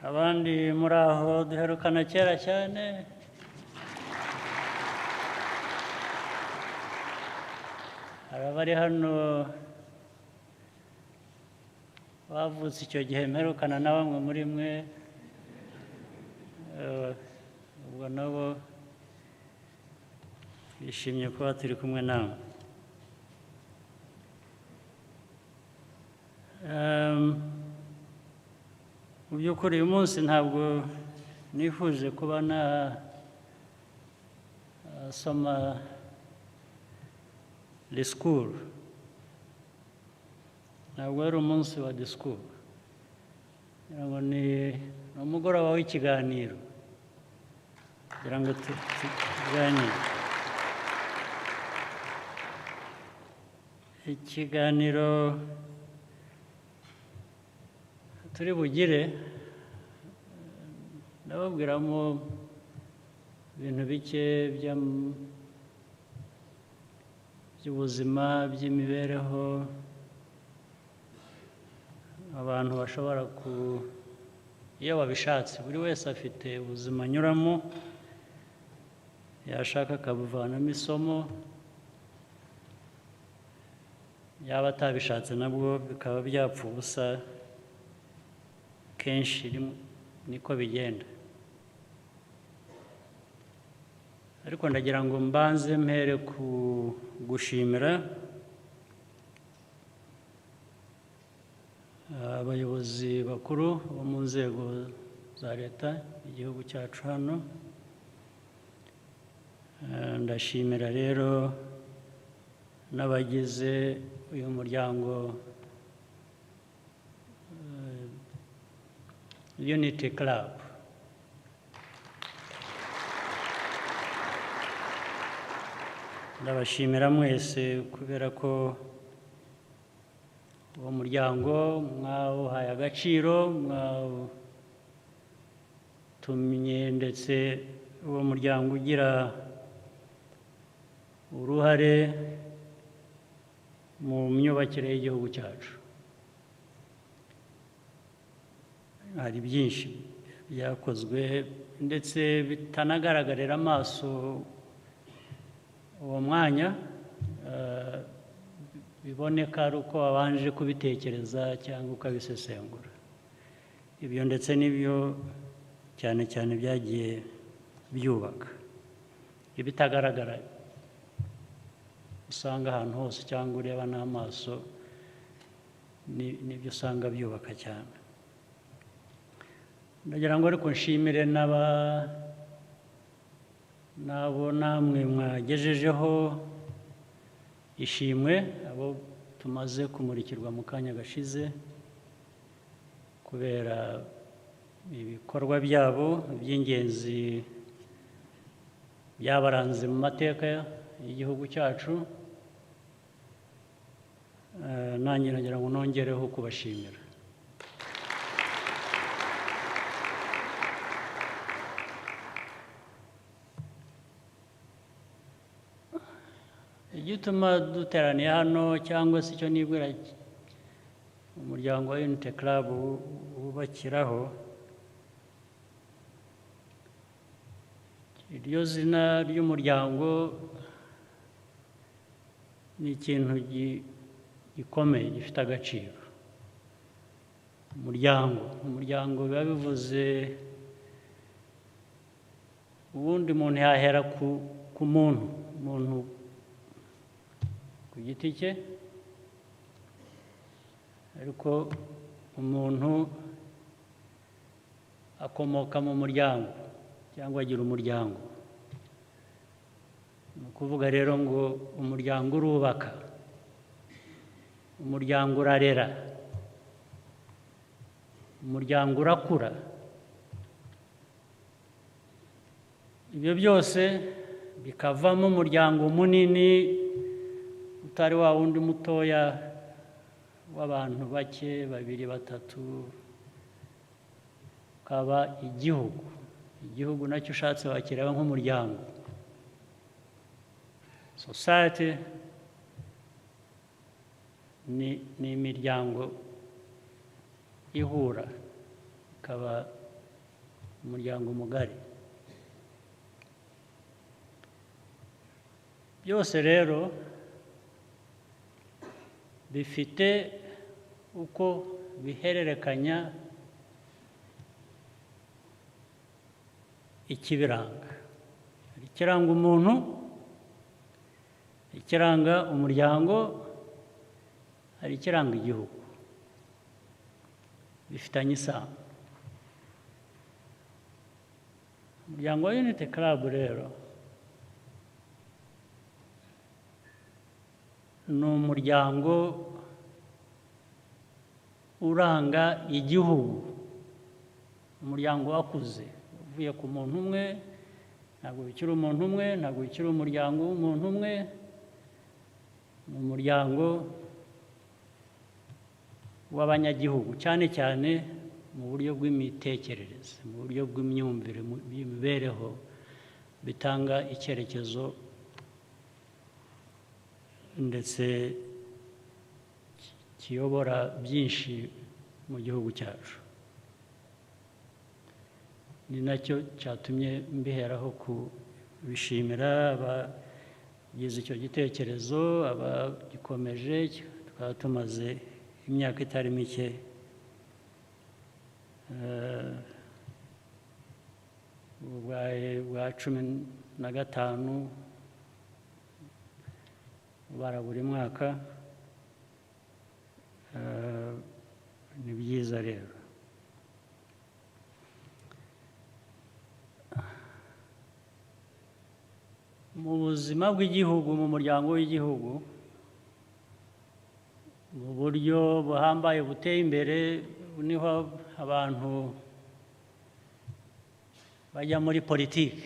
abandi muri aho duherukana kera cyane, hari abari hano bavutse icyo gihe mperukana na bamwe muri mwe, ubwo nabo twishimye kuba turi kumwe nawe. Mu by'ukuri uyu munsi ntabwo nifuje kuba nasoma disikuru, ntabwo ari umunsi wa disikuru, kugira ngo ni umugoroba w'ikiganiro, kugira ngo tuganire. Ikiganiro turi bugire ndababwiramo ibintu bike by'ubuzima, by'imibereho abantu bashobora iyo babishatse, buri wese afite ubuzima anyuramo, yashaka akabuvanamo isomo, yaba atabishatse nabwo bikaba byapfa ubusa. Kenshi niko bigenda, ariko ndagira ngo mbanze mpere ku gushimira abayobozi bakuru bo mu nzego za leta igihugu cyacu hano. Ndashimira rero n'abagize uyu muryango Unity Club. Ndabashimira mwese kubera ko uwo muryango mwawuhaye agaciro, mwawutumye ndetse uwo muryango ugira uruhare mu myubakire y'igihugu cyacu. Hari byinshi byakozwe ndetse bitanagaragarira amaso uwo mwanya, biboneka ari uko wabanje kubitekereza cyangwa ukabisesengura. Ibyo ndetse n'ibyo cyane cyane byagiye byubaka. Ibitagaragara usanga ahantu hose cyangwa ureba n'amaso nibyo usanga byubaka cyane. Ndagira ngo ariko nshimire n'abo namwe mwagejejeho ishimwe, abo tumaze kumurikirwa mu kanya gashize kubera ibikorwa byabo by'ingenzi byabaranze mu mateka y'igihugu cyacu. Nanjye nagira ngo nongereho kubashimira. Igituma duteraniye hano cyangwa se icyo nibwira umuryango wa Unity Club wubakiraho, iryo zina ry'umuryango ni ikintu gikomeye gifite agaciro. Umuryango biba bivuze ubundi umuntu yahera ku muntu ku giti cye, ariko umuntu akomoka mu muryango cyangwa agira umuryango. Ni ukuvuga rero ngo umuryango urubaka, umuryango urarera, umuryango urakura. Ibyo byose bikavamo umuryango munini utari wa wundi mutoya w'abantu bake, babiri, batatu, ukaba igihugu nacyo ushatse wakireba nk'umuryango. Society ni imiryango ihura ikaba umuryango mugari. Byose rero bifite uko bihererekanya ikibiranga. Hari ikiranga umuntu, ikiranga umuryango, hari ikiranga igihugu. Bifitanye isano. Umuryango wa Unity Club rero ni umuryango uranga igihugu, umuryango wakuze uvuye ku muntu umwe, ntabwo bikiri umuntu umwe, ntabwo bikiri umuryango w'umuntu umwe, ni umuryango w'abanyagihugu, cyane cyane mu buryo bw'imitekerereze, mu buryo bw'imyumvire, bw'imibereho, bitanga icyerekezo ndetse kiyobora byinshi mu gihugu cyacu. Ni nacyo cyatumye mbiheraho kubishimira abagize icyo gitekerezo, abagikomeje. Tukaba tumaze imyaka itari mike bwa 15 bara buri mwaka. Ni byiza rero. Mu buzima bw'igihugu, mu muryango w'igihugu, mu buryo buhambaye buteye imbere, niho abantu bajya muri politiki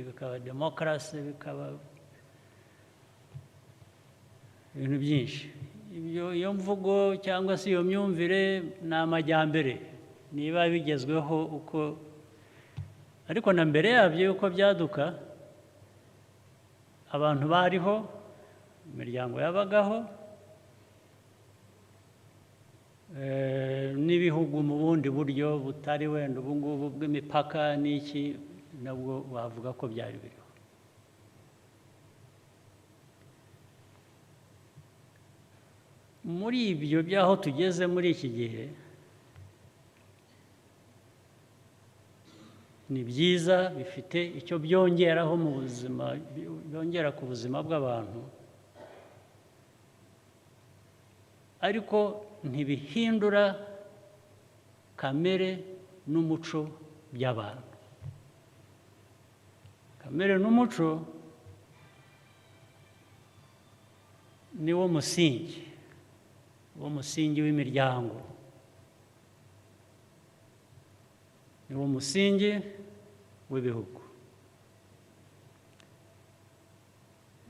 bikaba demokarasi, bikaba ibintu byinshi. Iyo mvugo cyangwa se iyo myumvire ni amajyambere, niba bigezweho uko, ariko na mbere yabyo uko byaduka abantu bariho, imiryango yabagaho, n'ibihugu mu bundi buryo butari wenda ubu ngubu bw'imipaka n'iki, nabwo wavuga ko byari biriho. Muri ibyo by'aho tugeze muri iki gihe, ni byiza, bifite icyo byongeraho mu buzima, byongera ku buzima bw'abantu, ariko ntibihindura kamere n'umuco by'abantu. Kamere n'umuco ni wo musingi w'imiryango, ni wo musingi w'ibihugu.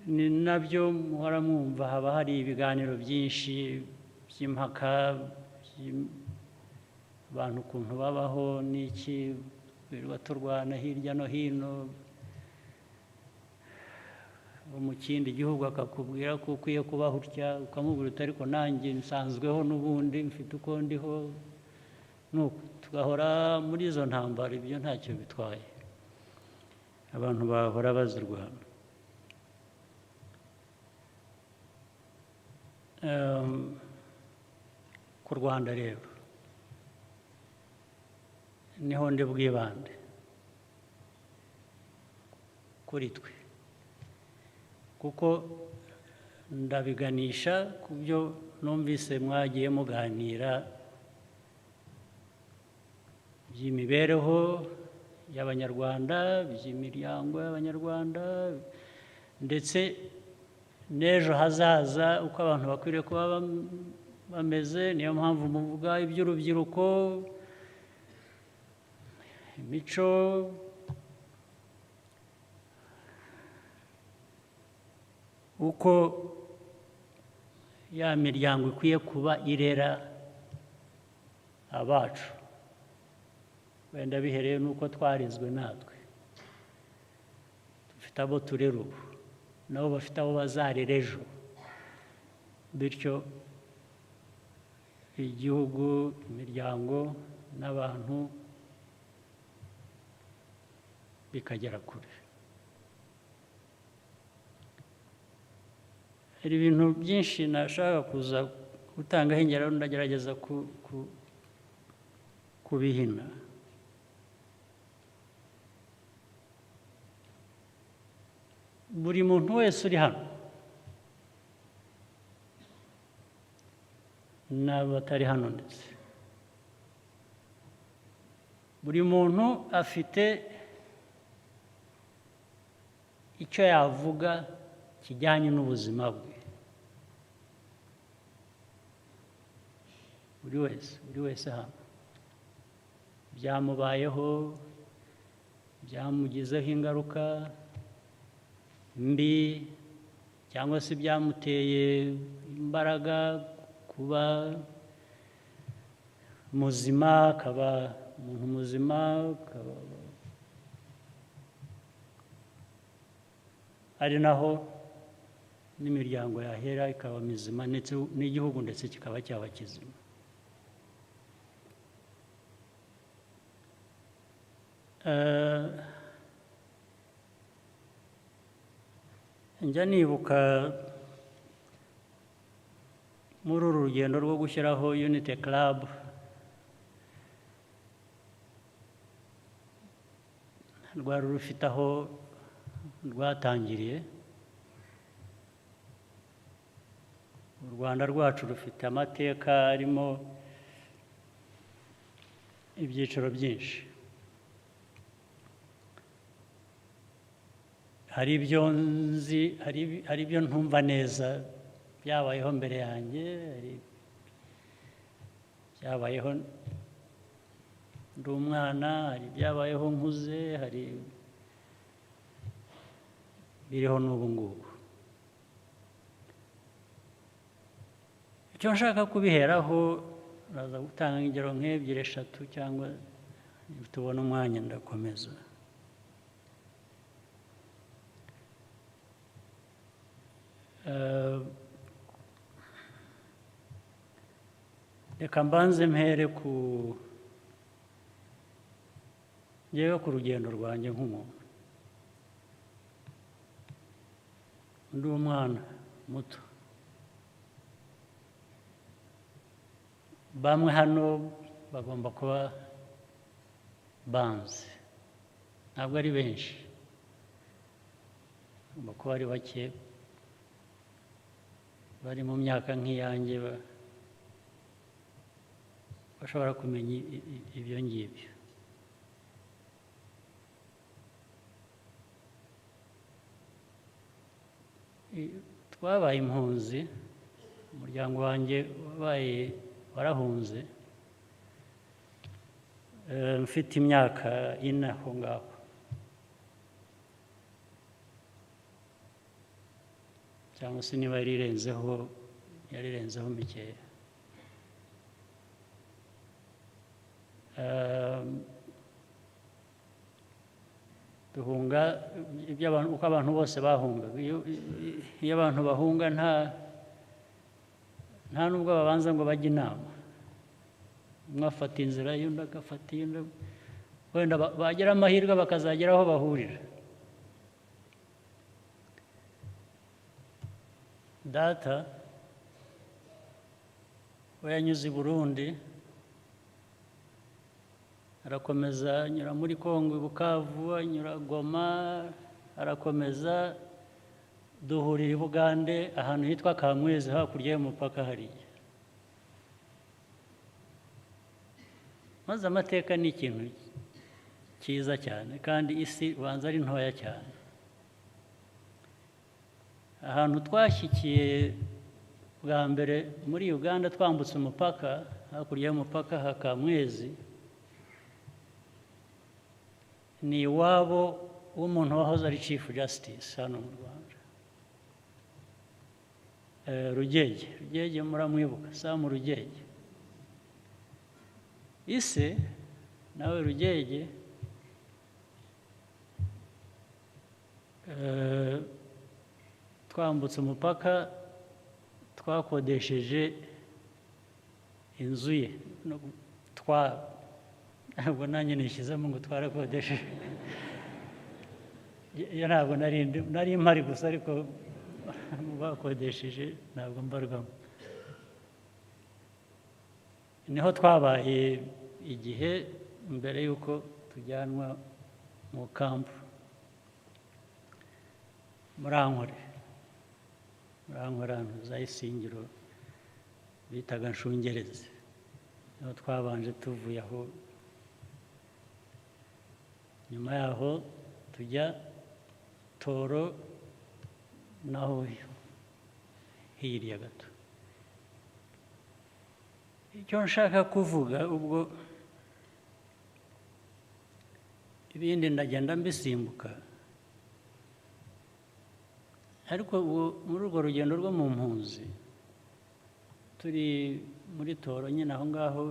Ni nabyo muhora mwumva, haba hari ibiganiro byinshi by'impaka, abantu ukuntu babaho n'iki, birirwa turwana hirya no hino, mu kindi gihugu akakubwira ko ukwiye kubaho utya, ukamubwira uti ariko nanjye nsanzweho n'ubundi mfite uko ndiho, nuko tugahora muri izo ntambara. Ibyo ntacyo bitwaye, abantu bahora bazirwana. Ku Rwanda rero niho ndi bwibande kuri twe, kuko ndabiganisha ku byo numvise mwagiye muganira by'imibereho y'Abanyarwanda, by'imiryango y'Abanyarwanda, ndetse n'ejo hazaza uko abantu bakwiriye kuba bameze. Niyo mpamvu muvuga iby'urubyiruko, imico, uko ya miryango ikwiye kuba irera abacu, wenda bihereye n'uko twarizwe natwe. Dufite abo turera ubu, nabo bafite abo bazarera ejo. bityo igihugu, imiryango n'abantu bikagera kure. Hari ibintu byinshi nashaka kuza gutangaho ingero, ndagerageza kubihina. Buri muntu wese uri hano n'abatari hano ndetse, buri muntu afite icyo yavuga kijyanye n'ubuzima bwe. Buri wese hano byamubayeho, byamugizeho ingaruka mbi, cyangwa se byamuteye imbaraga kuba muzima, akaba umuntu muzima, ari naho n'imiryango yahera ikaba mizima, ndetse n'igihugu ndetse kikaba cyaba kizima. Njya nibuka muri uru rugendo rwo gushyiraho Unity Club, rwari rufite aho rwatangiriye. U Rwanda rwacu rufite amateka arimo ibyiciro byinshi. Hari ibyo nzi, hari ibyo ntumva neza byabayeho mbere yanjye, hari byabayeho ndi umwana, hari byabayeho nkuze, hari biriho n'ubu ngubu. Icyo nshaka kubiheraho, naza gutanga ingero nk'ebyiri eshatu, cyangwa tubona umwanya ndakomeza. Reka mbanze mpere njyewe ku rugendo rwanjye nk'umuntu. Ndi umwana muto, bamwe hano bagomba kuba banzi, ntabwo ari benshi, bagomba kuba ari bake bari mu myaka nk'iyanjye bashobora kumenya ibyo ngibyo. Twabaye impunzi, umuryango wanjye warahunze mfite imyaka 4 aho ngaho. Cyangwa se niba yarirenzeho mikeya. Duhunga uko abantu bose bahungaga. Iyo abantu bahunga nta nubwo babanza ngo bajye inama. Umwe afata inzira y'undi agafata iyindi, wenda bagira amahirwe bakazagera aho bahurira. Data we yanyuze i Burundi, arakomeza anyura muri Kongo, i Bukavu, anyura Goma, arakomeza duhurira i Bugande ahantu hitwa Kamwezi, hakurya y'umupaka hariya. Maze amateka ni ikintu cyiza cyane, kandi isi ubanza ari ntoya cyane. Ahantu twashyikiye bwa mbere muri Uganda twambutse umupaka, hakurya y'umupaka ha Kamwezi, ni iwabo w'umuntu wahoze ari Chief Justice hano mu Rwanda, Rugege, muramwibuka, Sam Rugege. Ise nawe Rugege twambutse umupaka twakodesheje inzu ye ntabwo nanjye nishyizemo ngo twarakodesheje ntabwo nari mpari gusa ariko bakodesheje ntabwo mbarwamo niho twabaye igihe mbere y'uko tujyanwa mu kampu murankore ahantu za Isingiro bitaga Nshungerezi niho twabanje tuvuye aho nyuma yaho tujya Toro naho hirya gato icyo nshaka kuvuga ubwo ibindi ndagenda mbisimbuka ariko muri urwo rugendo rwo mu mpunzi turi muri Toro nyine aho ngaho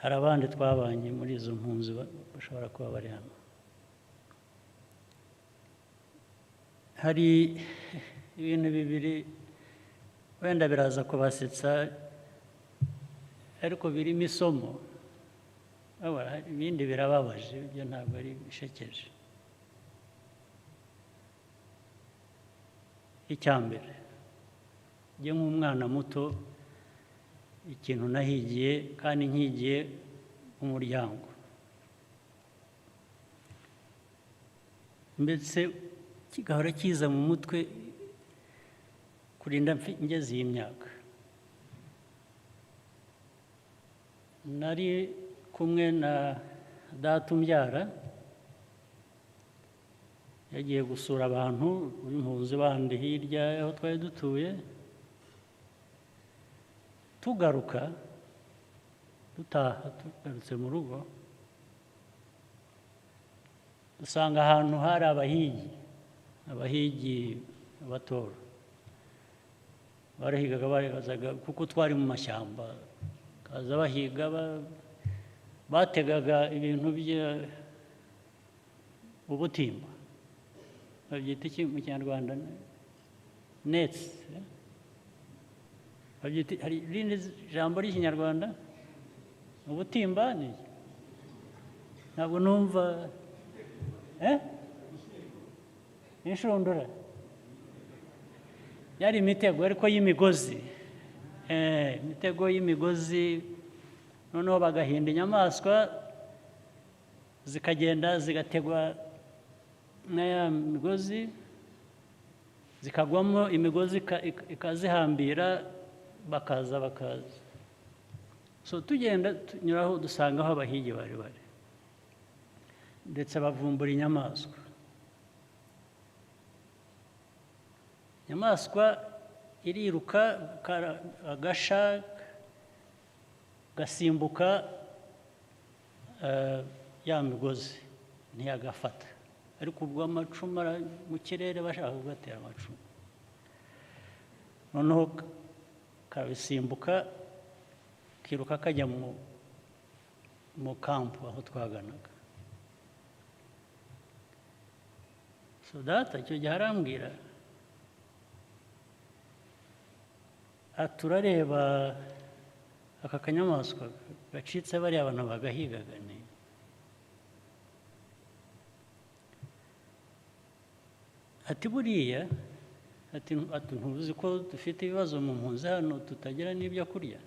hari abandi twabanye muri izo mpunzi bashobora kuba bari hano hari ibintu bibiri wenda biraza kubasetsa ariko birimo isomo ibindi birababaje ibyo ntabwo ari bishekeje icya mbere njye nk'umwana muto ikintu nahigiye kandi nkigiye umuryango mbese kigahora kiza mu mutwe kurinda ngeze iyi myaka nari kumwe na data umbyara yagiye gusura abantu b'impunzi bandi hirya aho twari dutuye tugaruka tugarutse mu rugo dusanga ahantu hari abahigi abatora barahigaga baribazaga kuko twari mu mashyamba kaza bahiga bategaga ibintu ubutimba babyita iki mu Kinyarwanda nets hari irindi jambo ry'Ikinyarwanda ubutimba ni ntabwo numva inshundura yari imitego ariko y'imigozi imitego y'imigozi noneho bagahinda inyamaswa zikagenda zigategwa n'aya migozi zikagwamo imigozi ikazihambira bakaza so tugenda tunyuraho dusanga aho abahigi bari ndetse bavumbura inyamaswa iriruka agasha gasimbuka ya migozi ntiyagafata ariko ubwo amacumu mu kirere bashaka kugatera amacumu noneho kabisimbuka kiruka kajya mu kampu aho twaganaga so data icyo gihe arambwira turareba aka kanyamaswa gacitse bariya abantu bagahigaga ati buriya ati ntuzi ko dufite ibibazo mu mpunzi hano tutagira n'ibyo kurya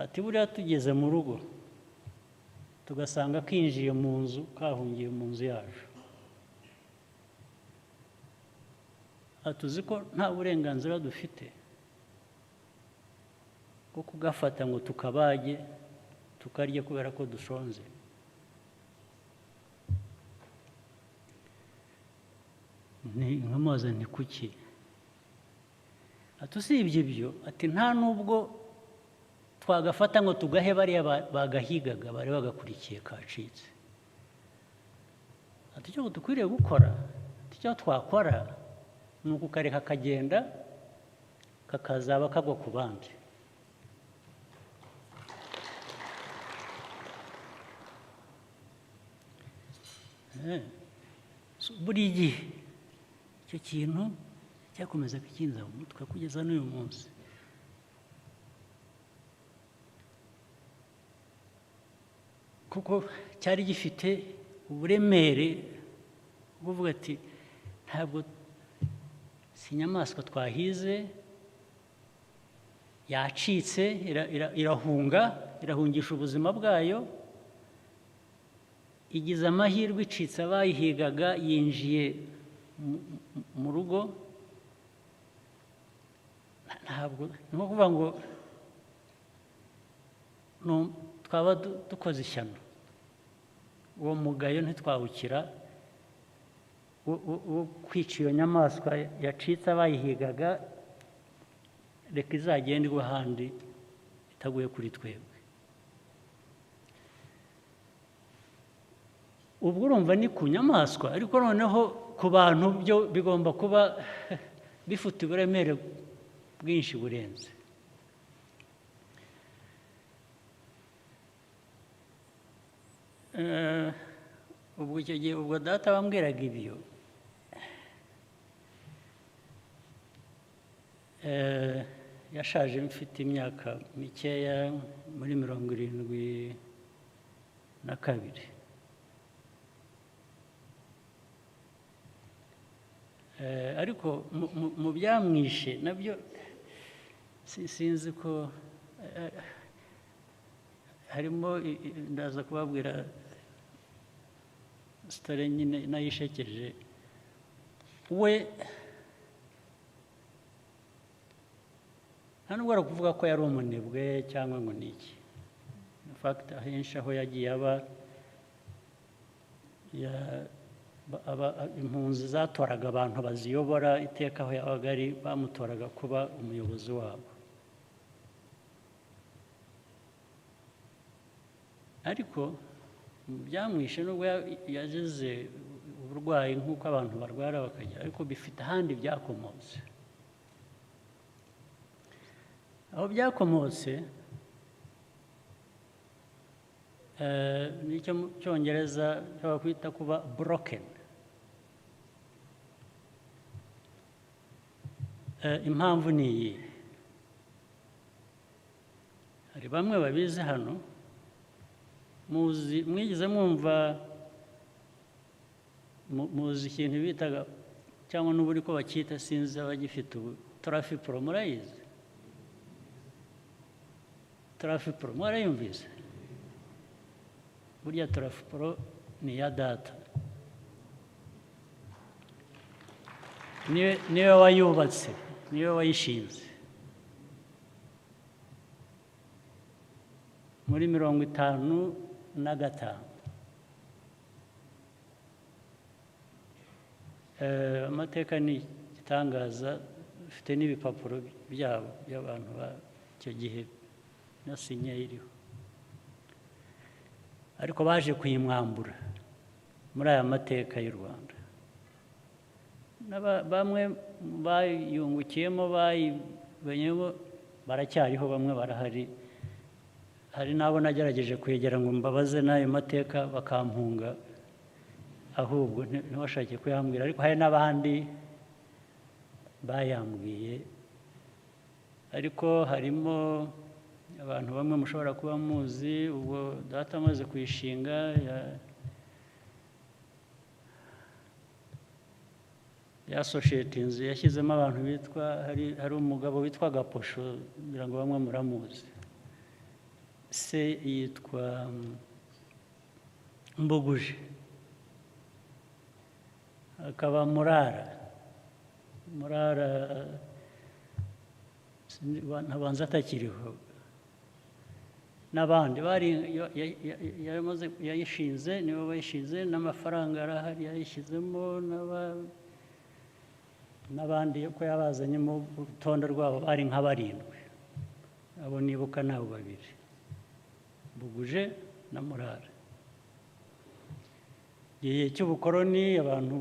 ati buriya tugeze mu rugo tugasanga kinjiye mu nzu kahungiye mu nzu yacu atuzi ko nta burenganzira dufite bwo kugafata ngo tukabage tukarye kubera ko dushonze nkamubaza nti kuki ati usibye ibyo ati nta nubwo twagafata ngo tugahe bariya bagahigaga bari bagakurikiye kacitse ati icyo dukwiriye gukora icyo twakora ni ukukareka kagenda kakazaba kagwa ku bandi buri gihe icyo kintu cyakomeza kukinza mu mutwe kugeza n'uyu munsi. Kuko cyari gifite uburemere buvuga ati ntabwo si inyamaswa twahize, yacitse, irahungisha ubuzima bwayo, igize amahirwe icitse abayihigaga, yinjiye mu rugo. Ntabwo ni ukuvuga ngo twaba dukoze ishyano, uwo mugayo ntitwawukira wo kwica iyo nyamaswa yacitse abayihigaga, reka izagenda igwa ahandi itaguye kuri twebwe. ubwo urumva ni ku nyamaswa, ariko noneho ku bantu byo bigomba kuba bifite uburemere bwinshi burenze. Ubwo icyo gihe ubwo data bambwiraga ibyo, yashaje mfite imyaka mikeya muri 72. Ariko mu byamwishe nabyo sinzi ko harimo, ndaza kubabwira sitore nyine nayishekeje. We nta nubwo ari ukuvuga ko yari umunebwe cyangwa ngo ni iki. In fact ahenshi aho yagiye aba impunzi zatoraga abantu baziyobora iteka aho yabaga ari, bamutoraga kuba umuyobozi wabo. Ariko byamwishe nubwo yagize uburwayi nk'uko abantu barwara bakajya, ariko bifite ahandi byakomotse. Aho byakomotse nicyo mu Cyongereza bakwita kuba broken. Impamvu ni iyi: hari bamwe babizi hano, mwigize mwumva, muzi ikintu bitaga cyangwa n'ubu ko bacyita, sinzi abagifite ubu, trafipro. murayizi trafipro? mwarayumvise? Burya trafipro ni iya data, niwe wayubatse, niwe wayishinze muri 55. Amateka ni igitangaza, ufite n'ibipapuro byabo by'abantu b'icyo gihe na sinya iriho. Ariko baje kuyimwambura muri aya mateka y'u Rwanda. Bamwe bayungukiyemo, bayibonyemo, baracyariho, bamwe barahari. Hari n'abo nagerageje kwegera ngo mbabaze n'ayo mateka bakampunga, ahubwo ntibashake kuyambwira. Ariko hari n'abandi bayambwiye. Ariko harimo abantu bamwe mushobora kuba muzi. Ubwo data amaze kuyishinga, yasoshetinze, yashyizemo abantu bitwa, hari umugabo witwa Gaposho, ngira ngo bamwe muramuzi. Se yitwa Mbuguje, akaba Murara ntabanza atakiriho. N'abandi yayishinze, nibo bayishinze, n'amafaranga arahari yayishyizemo, n'abandi ko yabazanye mu rutonde rwabo bari nka 7. Abo nibuka nabo 2, Mbuguje na Murara. Igihe cy'ubukoroni abantu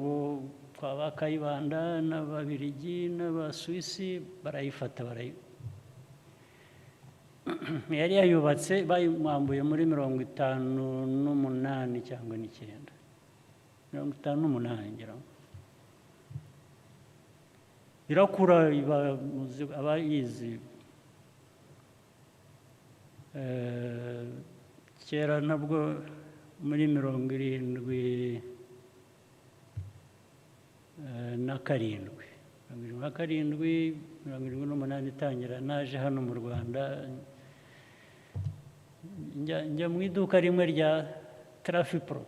kwa Bakayibanda n'Ababiligi n'Abasuwisi barayifata, yari yayubatse, bayimwambuye muri 58 cyangwa 9, 58 ngira ngo. irakura abayizi kera nabwo muri 77 78 itangira naje hano mu Rwanda njya mu iduka rimwe rya Trafipro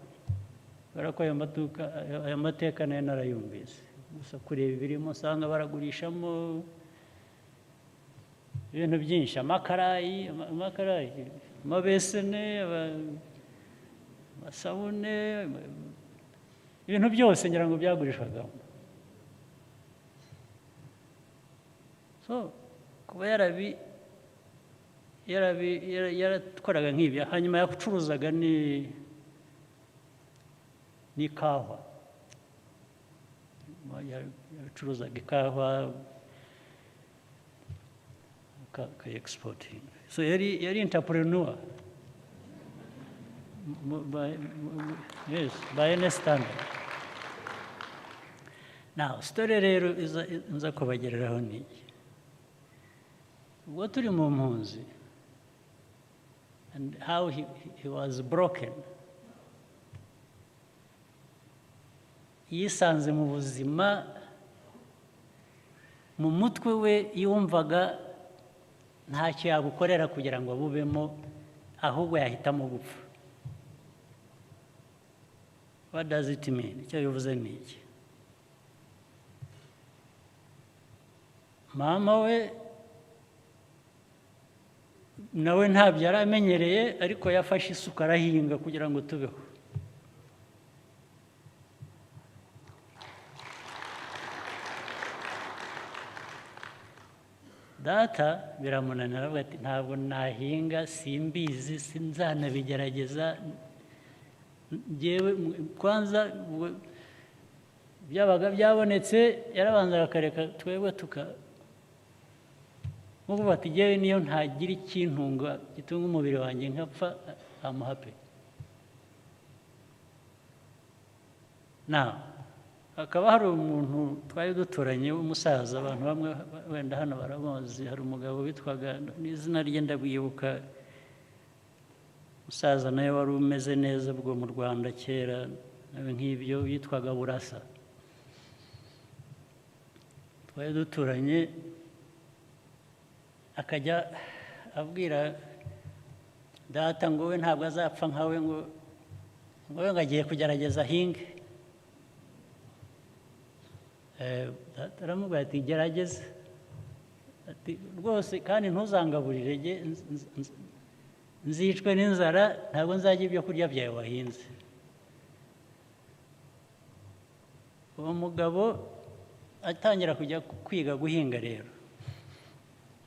barako ayo mateka nayo narayumvise gusa kureba ibirimo usanga baragurishamo ibintu byinshi amakarayi amabesene amasabune ibintu byose ngira ngo byagurishwagamo so kuba yaratwaraga nk'ibyo hanyuma yacuruzaga n'ikawa yacuruzaga ikawa exporting so yari entrepreneur yes by any standard. Now story rero nza kubagereraho ni ubwo turi mu mpunzi and how he was broken yisanze mu buzima mu mutwe we yumvaga ntacyo yabukorera kugira ngo abubemo ahubwo yahitamo gupfa. What does it mean? Icyo bivuze ni iki? Mama we nawe ntabyo yari amenyereye ariko yafashe isuka arahinga kugira ngo tubeho. Data biramunanira avuga ati ntabwo nahinga simbizi sinzanabigerageza njyewe kwanza byabaga byabonetse yarabanza akareka twebwe nk'ubu bati njyewe niyo ntagira ikintunga gitunga umubiri wanjye nkapfa amuhape. Hakaba hari umuntu twari duturanye w'umusaza abantu bamwe wenda hano baramuzi, hari umugabo witwaga n'izina rye ndabwibuka, umusaza nawe wari umeze neza bwo mu Rwanda kera nk'ibyo yitwaga Burasa. Twari duturanye akajya abwira data ngo we ntabwo azapfa nkawe ngo agiye kugerageza ahinge. Aramubwira ati gerageza ati rwose kandi ntuzangaburire nzicwe n'inzara ntabwo nzajya ibyo kurya byawe wahinze. Uwo mugabo atangira kujya kwiga guhinga rero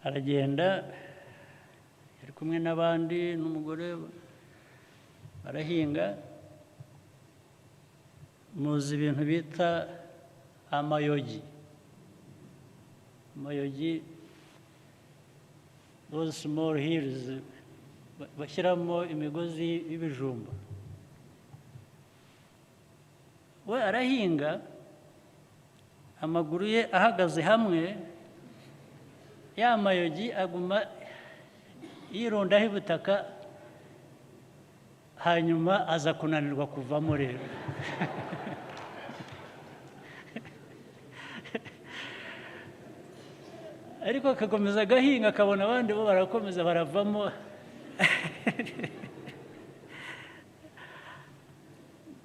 aragenda yari kumwe n'abandi n'umugore barahinga. Muzi ibintu bita amayogi, those small hills bashyiramo imigozi y'ibijumba. We arahinga amaguru ye ahagaze hamwe, ya mayogi aguma yirundaho ibutaka, hanyuma aza kunanirwa kuvamo rero. Ariko akakomeza agahinga akabona abandi bo barakomeza baravamo.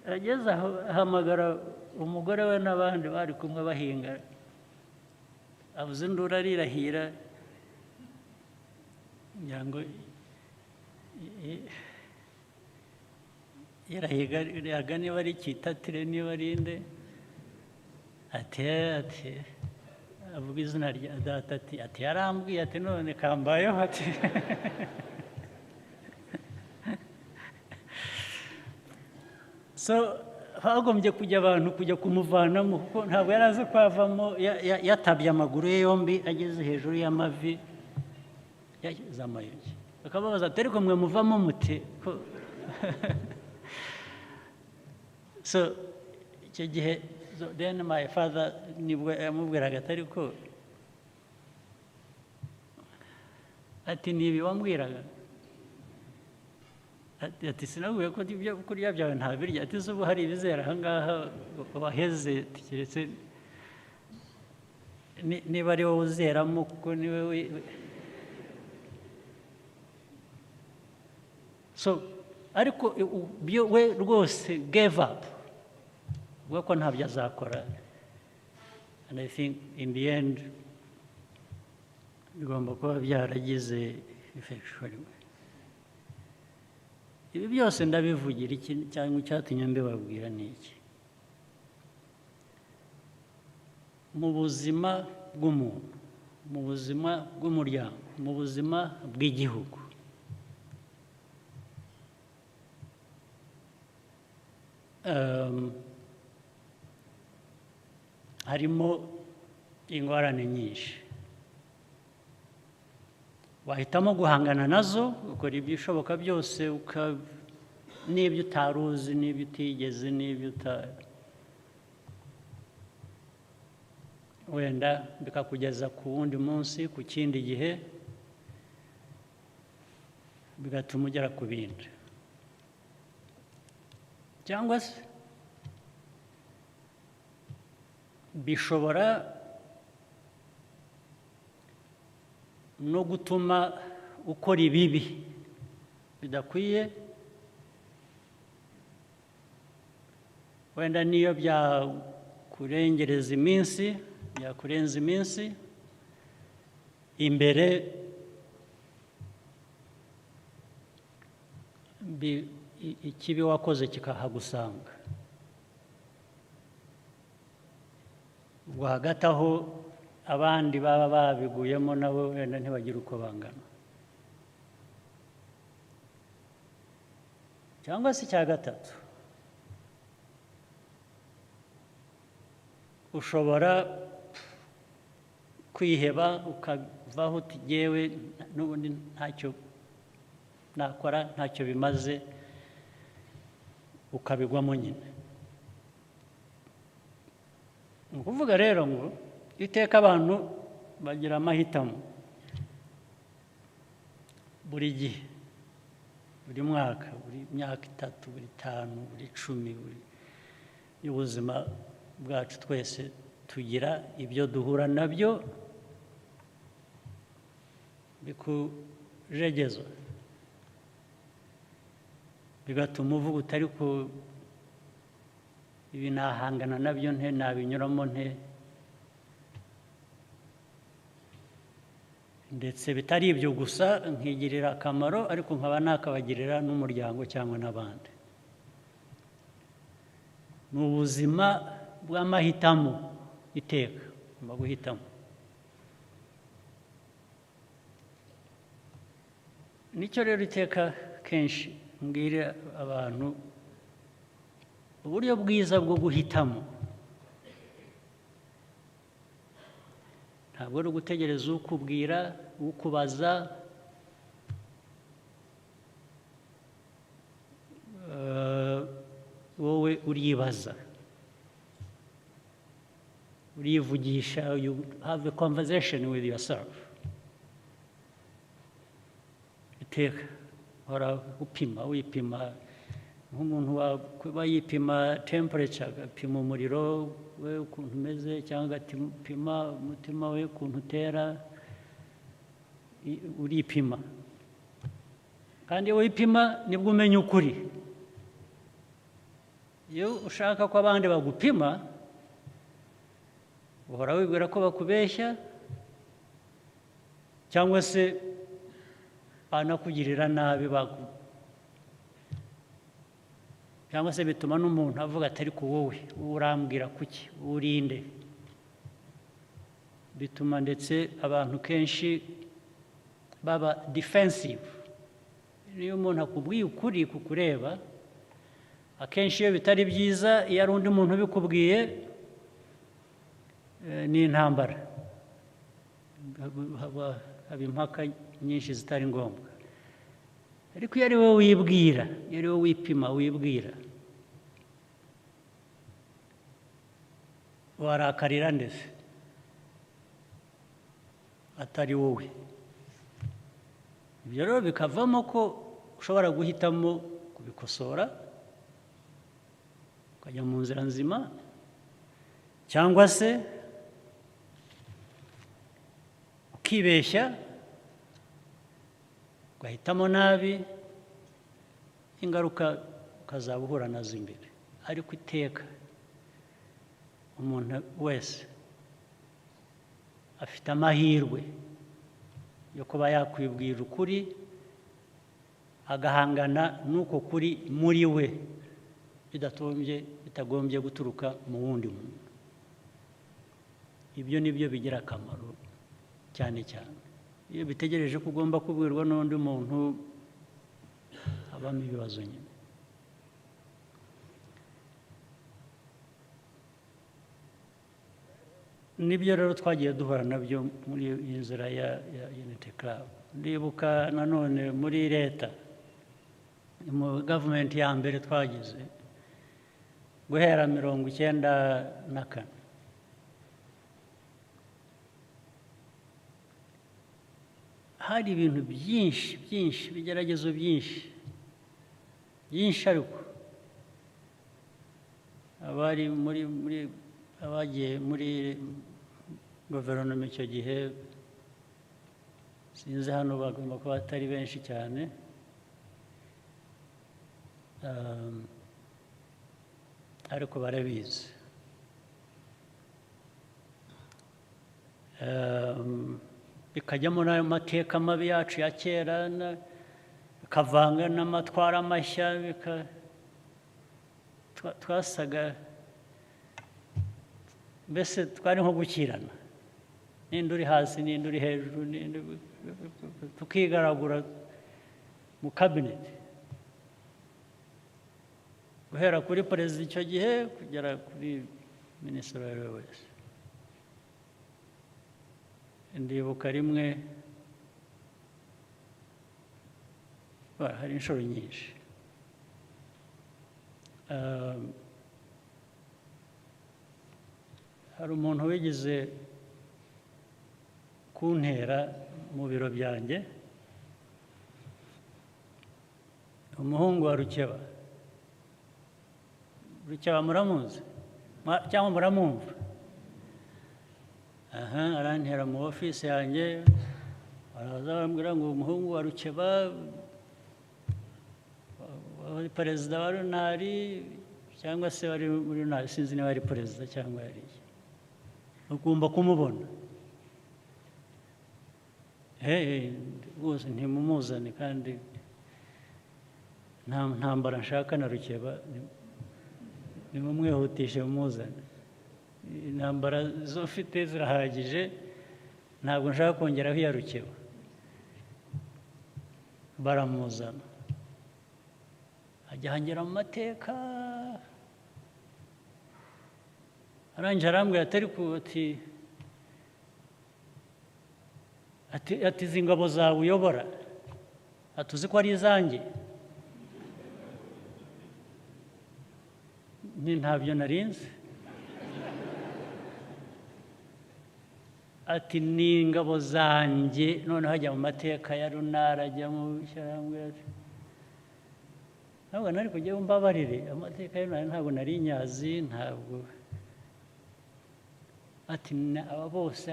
Ageze aho ahamagara umugore we n'abandi bari kumwe bahinga, avuze induru arirahira ngira ngo yarahigaga niba ari Kitatire niba ari nde, ati avuga izina rya data ati yarambwiye ati none kambayeho ati. So hagombye kujya abantu kujya kumuvanamo kuko ntabwo yari azi kwavamo, yatabye amaguru ye yombi ageze hejuru y'amavi yashyize amayogi. Akababaza ati ariko mwe muvamo mute? So icyo gihe So then my father nibwo yamubwiraga atari ko ati nibi wambwiraga ati sinabwiye ko ibyo kurya byawe ntabirya ati zubu hari ibizera aha ngaha waheze keretse niba ari wowe uzeramo kuko niwe so ariko we rwose gave up ubwo ko ntabyo azakora and I think in the end bigomba kuba byaragize effect. Ibi byose ndabivugira iki cyangwa icyatumye mbibabwira ni iki mu buzima bw'umuntu mu buzima bw'umuryango mu buzima bw'igihugu harimo ingorane nyinshi wahitamo guhangana nazo ukora ibishoboka byose n'ibyo utaruzi n'ibyo utigeze n'ibyo wenda bikakugeza ku wundi munsi ku kindi gihe bigatuma ugera ku bindi cyangwa se bishobora no gutuma ukora ibibi bidakwiye wenda niyo byakurengereza iminsi byakurenza iminsi imbere ikibi wakoze kikahagusanga ubwo hagati aho abandi baba babiguyemo nabo wenda ntibagire uko bangana cyangwa se icya gatatu ushobora kwiheba ukavaho uti jyewe n'ubundi ntacyo nakora ntacyo bimaze ukabigwamo nyine ni ukuvuga rero ngo iteka abantu bagira amahitamo buri gihe buri mwaka buri myaka 3 buri 5 buri 10 buri y'ubuzima bwacu twese tugira ibyo duhura nabyo bikujegezwa bigatuma uvuga utari ko ibi nahangana nabyo nte nabinyuramo nte ndetse bitari ibyo gusa nkigirira akamaro ariko nkaba nakabagirira n'umuryango cyangwa n'abandi ni ubuzima bw'amahitamo iteka ngomba guhitamo nicyo rero iteka kenshi mbwira abantu uburyo bwiza bwo guhitamo ntabwo ari ugutegereza ukubwira ukubaza wowe uribaza urivugisha you have a conversation with yourself iteka hora upima wipima nk'umuntu waba yipima temperature agapima umuriro we ukuntu umeze cyangwa agapima umutima we ukuntu utera uripima kandi iyo wipima nibwo umenya ukuri iyo ushaka ko abandi bagupima uhora wibwira ko bakubeshya cyangwa se banakugirira nabi cyangwa se bituma n'umuntu avuga atari ku wowe urambwira kuki urinde bituma ndetse abantu kenshi baba defensive niyo umuntu akubwiye ukuri kukureba akenshi iyo bitari byiza iyo ari undi muntu ubikubwiye ni intambara haba impaka nyinshi zitari ngombwa ariko iyo ari wowe wibwira iyo ari wowe wipima wibwira warakarira ndetse atari wowe. Ibyo rero bikavamo ko ushobora guhitamo kubikosora ukajya mu nzira nzima, cyangwa se ukibeshya ugahitamo nabi, ingaruka ukazaba uhura nazo imbere. Ariko iteka umuntu wese afite amahirwe yo kuba yakwibwira ukuri, agahangana n'uko kuri muri we, bitagombye guturuka mu wundi muntu. Ibyo ni byo bigira akamaro cyane cyane. Iyo bitegereje ko ugomba kubwirwa n'undi muntu, habamo ibibazo nyine. Nibyo rero twagiye duhura nabyo muri iyi nzira ya Unity Club. Ndibuka nanone muri leta, mu gavumenti ya mbere twagize guhera 1994, hari ibintu byinshi ibigeragezo byinshi, ariko abagiye muri guverinoma icyo gihe, sinzi hano bagomba kuba atari benshi cyane, ariko barabizi. Bikajyamo n'ayo mateka mabi yacu ya kera, bikavanga n'amatwara mashya, twasaga mbese twari nko gukirana, n'indi uri hasi n'indi uri hejuru, tukigaragura mu kabineti, guhera kuri perezida icyo gihe kugera kuri minisitiri uwo ari we wese. Ndibuka rimwe, hari inshuro nyinshi, hari umuntu wigeze kuntera mu biro byanjye, umuhungu wa Rukeba. Rukeba muramuzi cyangwa muramwumva? Arantera mu ofisi yanjye, araza arambwira ngo umuhungu wa Rukeba wari perezida wa runari, cyangwa se wari muri runari, sinzi niba ari perezida cyangwa yari iki, ugomba kumubona. Rwose ntimumuzane, kandi nta ntambara nshaka na Rukeba, nimumwihutishe mumuzane. Intambara zo mfite zirahagije, ntabwo nshaka kongeraho iya Rukeba. Baramuzana, ajya hangera mu mateka, arangije arambwira ati izi ngabo zawe uyobora, atuzi ko ari izanjye? Ntabyo narinzi. Ati ni ingabo zanjye. Noneho ajya mu mateka ya runara, ajya mu shyirahamwe. Ntabwo nari kujya mbabarire, amateka ya runara ntabwo nari nyazi, ntabwo. Ati aba bose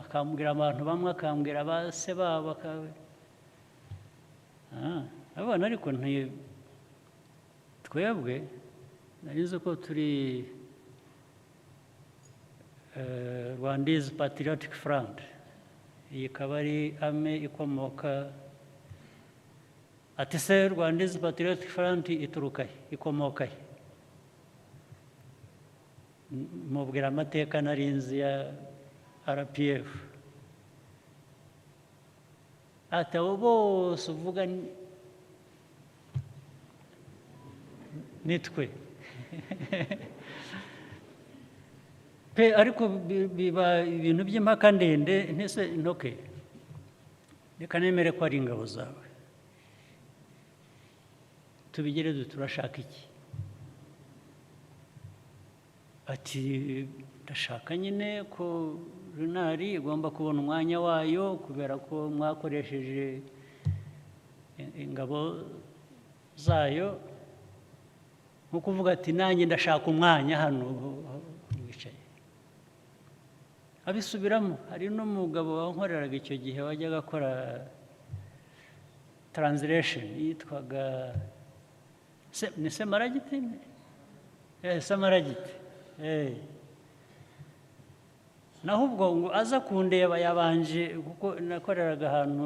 akambwira abantu bamwe, akambwira ba se babo, abana. Ariko twebwe narizi ko turi Rwandese Patriotic Front. Iyi ikaba ari ame ikomoka. Ati se Rwandese Patriotic Front ituruka he, ikomoka he? Mubwira amateka narinzi ya RPF. Ati abo bose uvuga nitwe. Ariko biba ibintu by'impaka ndende, ntese ntoke, reka nemere ko ari ingabo zawe. Tubigire turashaka iki? Ati ndashaka nyine ko runari igomba kubona umwanya wayo kubera ko mwakoresheje ingabo zayo nko kuvuga ati nanjye ndashaka umwanya hano wicaye abisubiramo. Hari n'umugabo wankoreraga icyo gihe wajyaga akora translation yitwaga ni Semaragiti Semaragiti naho ubwo ngo aza kundeba yabanje kuko nakoreraga ahantu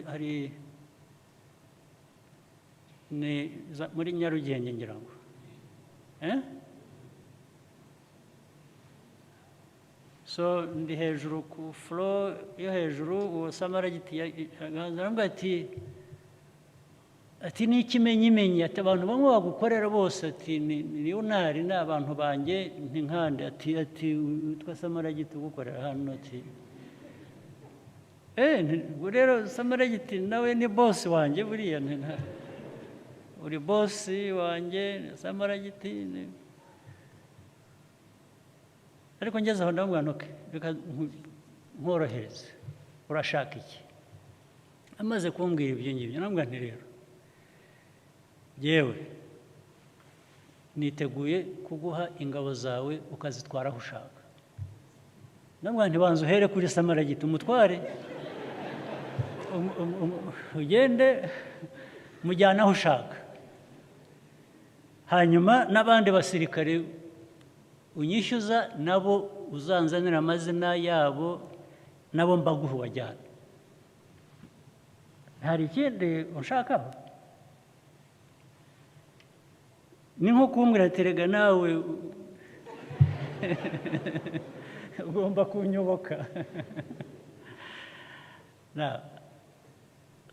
hari muri Nyarugenge ngira ngo so ndi hejuru ku floor yo hejuru uwo Samaragiti arambwira ati ni ikimenyimenyi ati abantu bamwe bagukorera bose ati ni Leonard ni abantu banjye nkande ati witwa Samaragiti ugukorera hano ati rero Samaragiti nawe ni boss wanjye buriya uri boss wanjye Samaragiti ariko ngeze aho ndamubwira nti reka nkorohereze urashaka iki amaze kumbwira ibyo ngibyo ndamubwira nti rero yewe niteguye kuguha ingabo zawe ukazitwara aho ushaka. Ndamubwira nti banza uhere kuri Samaragiti umutware ugende mujyana aho ushaka hanyuma n'abandi basirikare unyishyuza nabo uzanzanira amazina yabo nabo mbaguha wajyana. Hari ikindi ushakaho? Ni nko kumbwira ati rega nawe ugomba kunyoboka.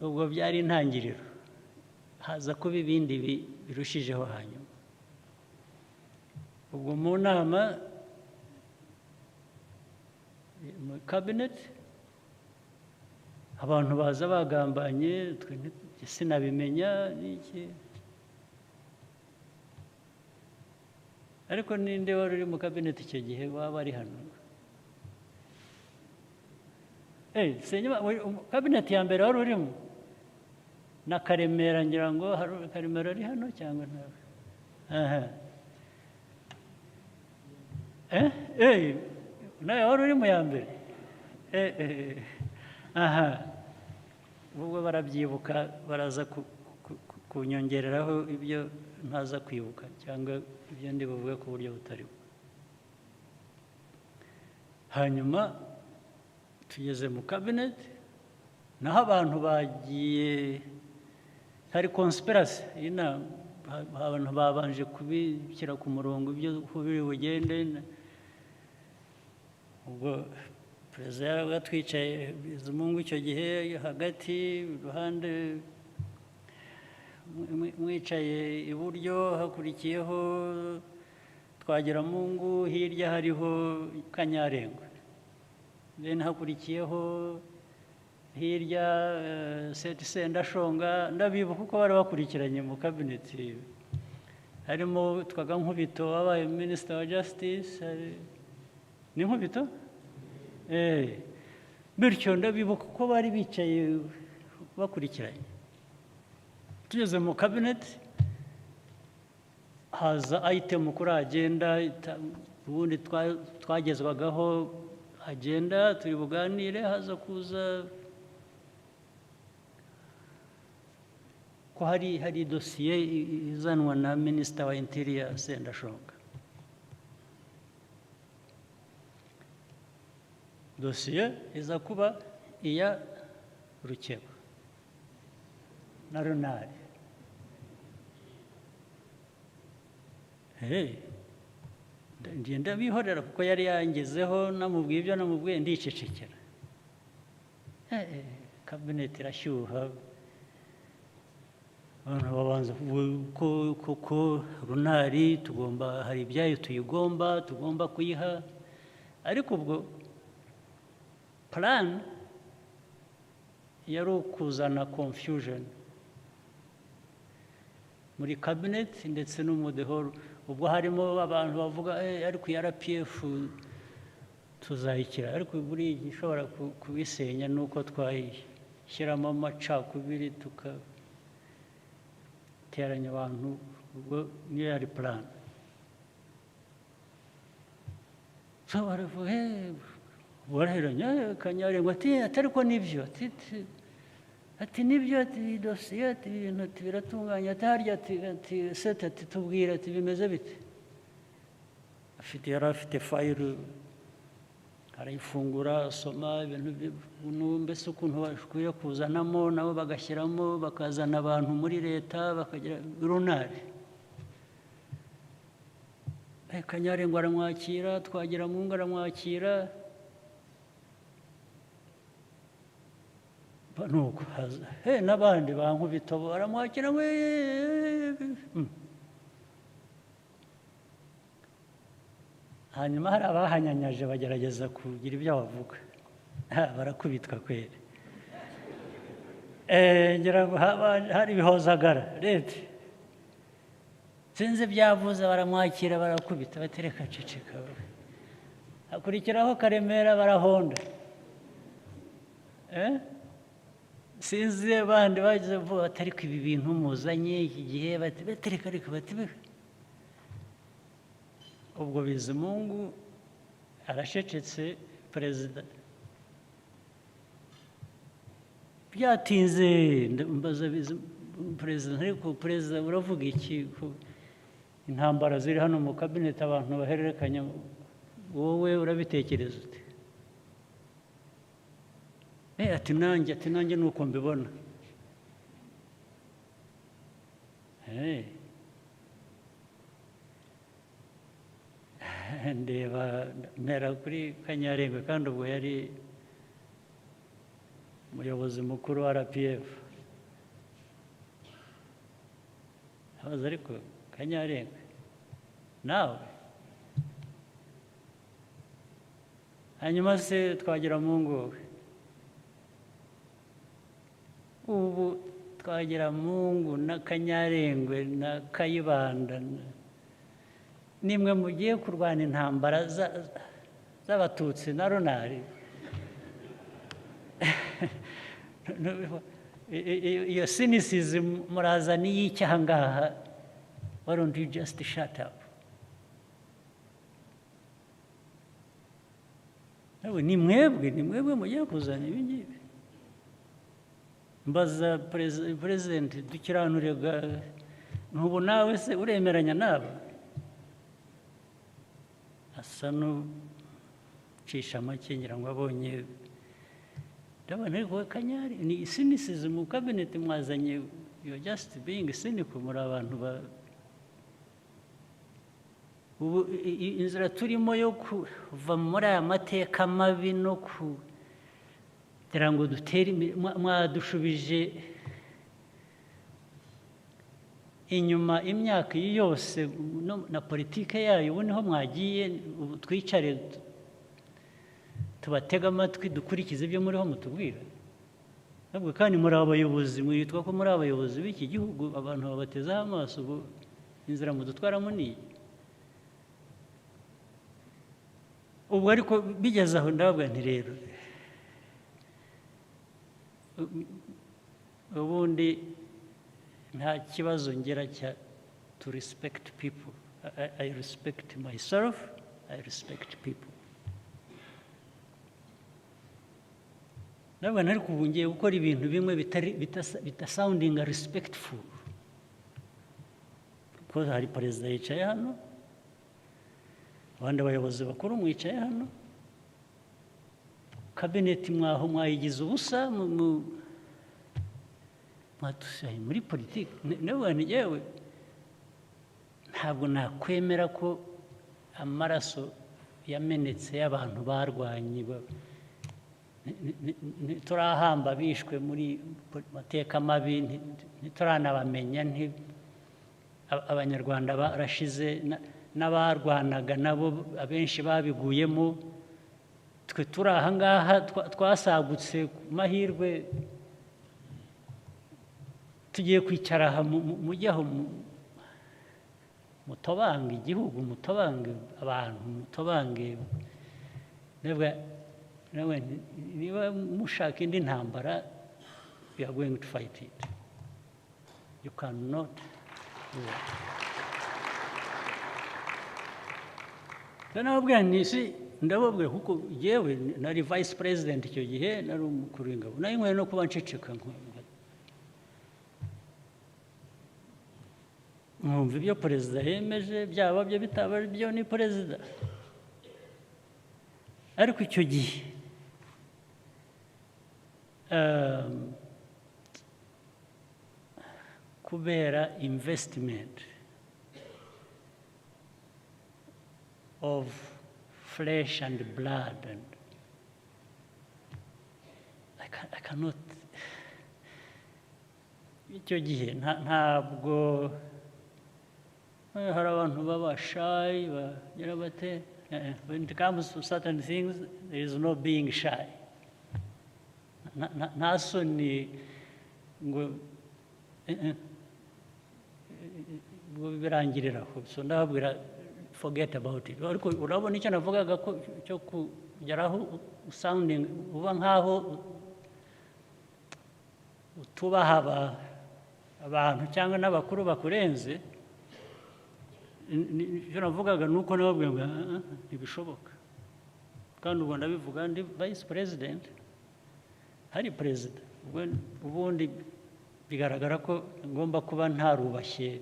Ubwo byari intangiriro haza kuba ibindi birushijeho hanyuma. Ubwo mu nama mu cabinet abantu baza bagambanye sinabimenya n'iki ariko ninde wari uri mu cabinet icyo gihe waba ari hano cabinet ya mbere wari urimo na Karemera ngira ngo Karemera ari hano cyangwa ntawe nawe wari uri mu ya mbere ubwo barabyibuka baraza kunyongereraho ibyo ntaza kwibuka cyangwa ibyo ndi buvuge ku buryo butari bwo. Hanyuma tugeze mu cabinet naho abantu bagiye hari conspiracy inama abantu babanje kubishyira ku murongo ibyo biri bugende. Ubwo perezida yarabaga twicaye Bizimungu icyo gihe hagati iruhande mwicaye iburyo hakurikiyeho Twagiramungu hirya hariho Kanyarengwe then hakurikiyeho hirya Sendashonga ndabibuka kuko bari bakurikiranye mu cabinet harimo twaga Nkubito wabaye Minister wa Justice ni Nkubito bityo ndabibuka ko bari bicaye bakurikiranye. Tugeze mu cabinet haza item kuri agenda ubundi twagezwagaho agenda turi buganire haza kuza ko hari dosiye izanwa na Minister wa Interior Sendashonga. Dosiye iza kuba iya Rukeba na Runari. Ngenda bihorera kuko yari yangezeho namubwiye ibyo namubwiye ndicecekera. Cabinet irashyuha abantu babanza kuko Runari tugomba hari ibyayo tugomba kuyiha ariko ubwo plan yari ukuzana confusion muri cabinet ndetse no mu the whole. Ubwo harimo abantu bavuga ariko RPF tuzayikira, ariko buri gishobora kubisenya nuko twayishyiramo amacakubiri tugateranya abantu. Ubwo niyo yari plan. So baravuga baraheranya Kanyarengwa ati ariko nibyo ati nibyo ati dosiye ati ibintu biratunganya ati harya ati seta ati tubwira ati bimeze bite. Yari afite fayiro arayifungura asoma ibintu mbese ukuntu bakwiye kuzanamo nabo bagashyiramo bakazana abantu muri leta bakagira runari. Kanyarengwa aramwakira, Twagiramungu aramwakira, nuko n'abandi bankubita baramwakira hanyuma hari abahanyanyaje bagerageza kugira ibyo bavuga barakubitwa kweri. Ngira ngo hari ibihozagara leta sinzi byavuze baramwakira barakubita batereka ceceka. Hakurikiraho Karemera barahonda. Sinzi abandi bagize vuba batari ko ibi bintu muzanye iki gihe batereka ariko ubwo Bizimungu arashecetse perezida. Byatinze mbaza perezida ariko perezida uravuga iki intambara ziri hano mu kabineti abantu bahererekanya wowe urabitekereza ute? Ati nanjye nuko mbibona. Ndeba mpera kuri Kanyarengwa kandi ubwo yari umuyobozi mukuru wa RPF. Abaza ariko Kanyarengwa nawe hanyuma se Twagiramungu ubu Twagiramungu na Kanyarengwa na Kayibanda nimwe mugiye kurwana intambara z'abatutsi na runari. Iyo cynicism murazana y'icyaha ngaha. Why don't you just shut up? Ni mwebwe mugiye kuzana ibi ngibi. Mbaza president dukiranurega ntubu nawe se uremeranya nabo? Asa n'ucisha make ngira ngo abonye ndabona ariko Kanyari ni cynicism mu cabinet mwazanye. You're just being cynical muri abantu ubu inzira turimo yo kuva muri aya mateka mabi no kugira ngo dutere mwadushubije inyuma imyaka yose na politike yayo. Ubu niho mwagiye twicare tubatega amatwi dukurikize ibyo muriho mutubwira. Ntabwo kandi muri abayobozi mwitwa ko muri abayobozi b'iki gihugu abantu babatezaho amaso. Ubu inzira mudutwaramo niyi. Ubwo ariko bigeze aho ndababwira nti rero ubundi nta kibazo ngera cya to respect people. I respect myself, I respect people. Nabwo ariko ubu ngiye gukora ibintu bimwe bitasounding respectful. Kuko hari perezida yicaye hano, abandi bayobozi bakuru mwicaye hano, kabineti mwaho mwayigize ubusa muri politiki. Nabwo ntiyewe ntabwo nakwemera ko amaraso yamenetse y'abantu barwanye turahamba bishwe muri mateka mabi ntituranabamenya. Abanyarwanda barashize n'abarwanaga nabo abenshi babiguyemo. Twe turi aha ngaha twasagutse ku mahirwe tugiye kwicara aha mujyaho mutobange igihugu, mutobange abantu, mutobange niba mushaka indi ntambara, we are going to fight it. You cannot do it. Nababwira nti ndababwira kuko yewe nari vice president icyo gihe, nari umukuru w'ingabo, nari nkwiye no kuba nceceka nkumva ibyo perezida yemeje, byaba byo bitaba byo, ni perezida. Ariko icyo gihe kubera investment of flesh and blood, and I cannot, icyo gihe ntabwo hari abantu baba shy bagira bate. When it comes to certain things, there is no being shy. Nta soni ngo birangiriraho. So ndababwira forget about it. Ariko urabona icyo navugaga ko cyo kugeraho sounding uba nkaho utubaha abantu cyangwa n'abakuru bakurenze. Icyo navugaga ni uko nababwira ngo ntibishoboka, kandi ubwo ndabivuga ndi vice president, hari perezida. Ubundi bigaragara ko ngomba kuba ntarubashye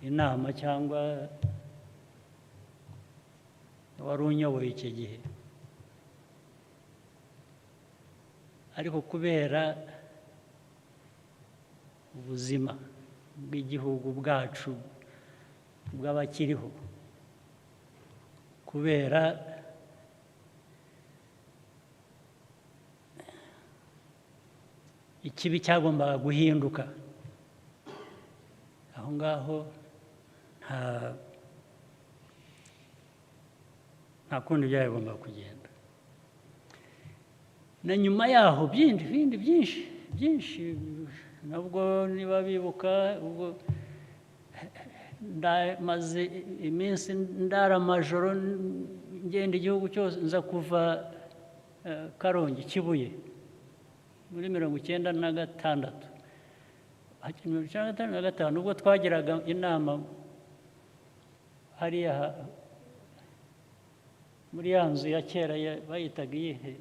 inama cyangwa wari unyoboye icyo gihe. Ariko kubera ubuzima bw'igihugu bwacu bw'abakiriho, kubera ikibi cyagombaga guhinduka, aho ngaho nta kundi byagombaga kugenda. Na nyuma yaho bindi byinshi nabwo niba bibuka, ubwo maze iminsi ndara amajoro ngenda igihugu cyose, nza kuva Karongi Kibuye muri 1996, 1995 ubwo twagiraga inama hariya muri ya nzu ya kera bayitaga iyihe,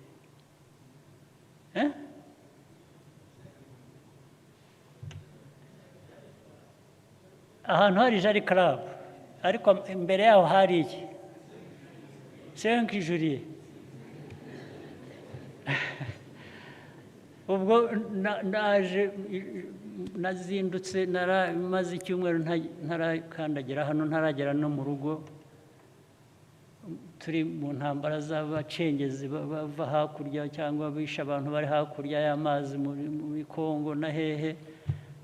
ahantu hari Jari Club, ariko imbere yaho hari iki Senkijuriye. Ubwo naje nazindutse, maze icyumweru ntarakandagira hano, ntaragera no mu rugo. Turi mu ntambara z'abacengezi bava hakurya cyangwa bisha abantu bari hakurya y'amazi muri Kongo na hehe.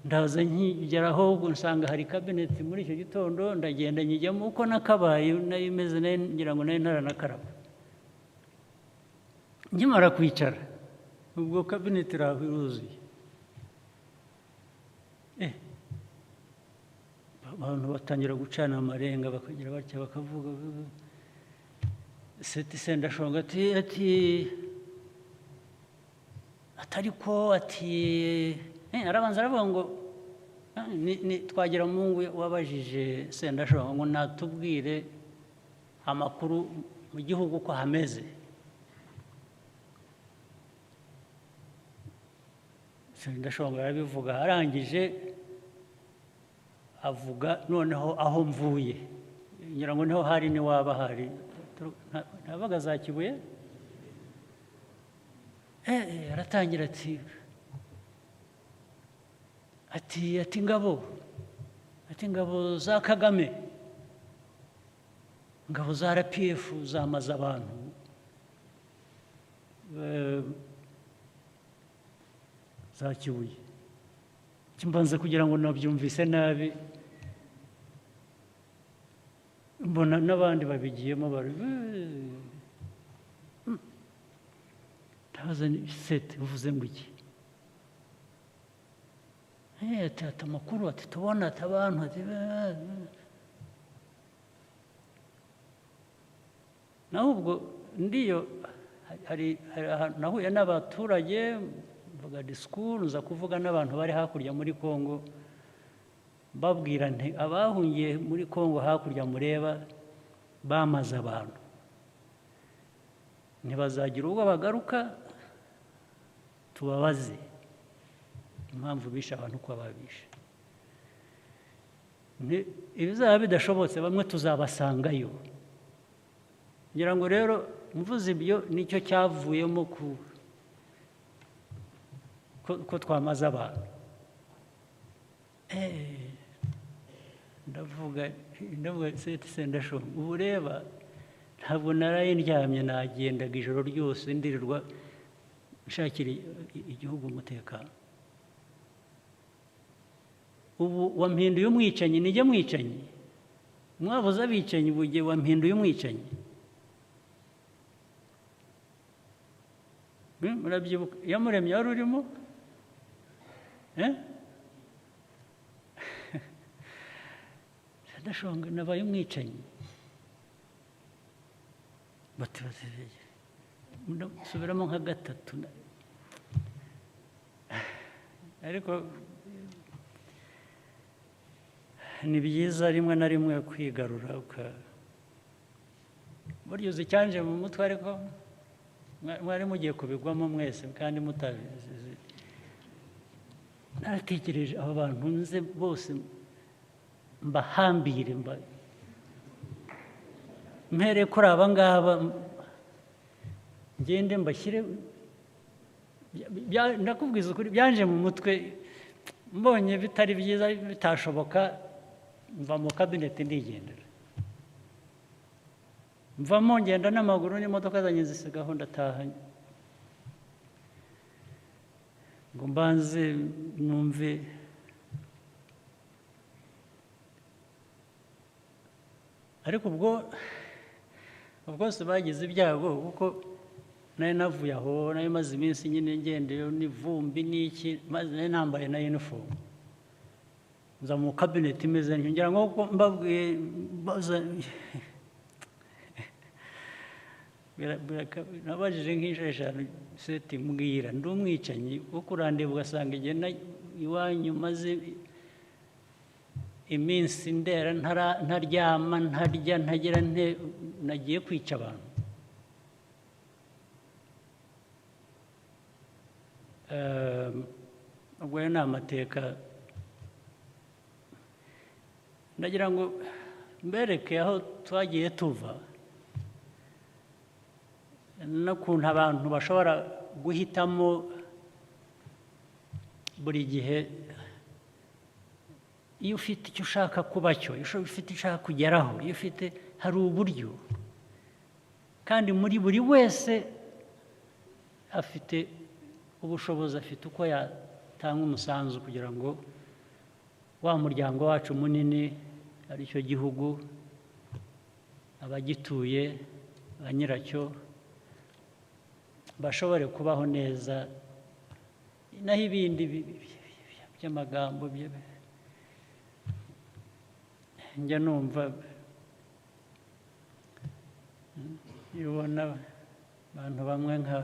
Ndaza nkigeraho ubwo nsanga hari kabineti muri icyo gitondo, ndagenda nyijyamo uko nakabaye, nayimeze ngira ngo nari ntaranakaraba. Nkimara kwicara ubwo kabineti iraho iruzuye, abantu batangira gucana amarenga, bakagira batya bakavuga Sendashonga atariko arabanza aravuga ngo twagira Mungu wabajije Sendashonga ngo natubwire amakuru mu gihugu ko hameze. Sendashonga arabivuga, arangije avuga noneho aho mvuye, ngira ngo niho hari ni waba hari, nabaga za Kibuye. Aratangira ati ingabo za Kagame, ingabo za RPF zamaze abantu za Kibuye. Kimbanza kugira ngo nabyumvise nabi, mbona n'abandi babigiyemo bari tazani set uvuze ngo iki. Ati amakuru ati tubona atabantu ati naho ubwo ndiyo hari ahantu nahuye n'abaturage mvuga disikuru nza kuvuga n'abantu bari hakurya muri Kongo babwira nti abahungiye muri Kongo hakurya mureba bamaze abantu ntibazagira ubwo bagaruka tubabaze impamvu bishe abantu uko babishe ibizaba bidashobotse bamwe tuzabasangayo ngira ngo rero mvuze ibyo nicyo cyavuyemo ko twamaze abantu ndavuga sendashonga ubu reba ntabwo naraye ndyamye nagendaga ijoro ryose ndirirwa nshakira igihugu umutekano ubu wampinduye umwicanyi nijye mwicanyi mwabuze abicanyi bugiye wampinduye umwicanyi murabyibuka yamuremye wari urimo ndashonga nabaye umwicanyi subiramo nka gatatu ariko ni byiza rimwe na rimwe kwigarura burya uzi icyanje mu mutwe ariko mwari mugiye kubigwamo mwese kandi mutabizi naratekereje aba bantu nze bose mbahambire mpere kuri aba ngaba ngende mbashyire ndakubwiza ukuri byanje mu mutwe mbonye bitari byiza bitashoboka mva mu kabineti ndigendera mvamo ngenda n'amaguru n'imodoka zanjye zisigaho ndataha ngo mbanze numve ariko ubwo bwose bagize ibyago kuko nari navuye aho nari maze iminsi nyine ngendeyo n'ivumbi n'iki maze nari nambaye na uniform nza mu kabineti imeze ngira ngo mbabwiye nabajije nk'inshuro eshanu seti mbwira ndi umwicanyi wo kurandeba ugasanga igihe iwanyu maze iminsi ndera ntaryama ntarya ntagira nagiye kwica abantu ubwo ni amateka ndagira ngo mbereke aho twagiye tuva n'ukuntu abantu bashobora guhitamo buri gihe iyo ufite icyo ushaka kuba cyo iyo ufite icyo ushaka kugeraho iyo ufite hari uburyo kandi muri buri wese afite ubushobozi afite uko yatanga umusanzu kugira ngo wa muryango wacu munini ari cyo gihugu abagituye ba nyiracyo bashobore kubaho neza naho ibindi by'amagambo njya numva iyo ubona abantu bamwe nka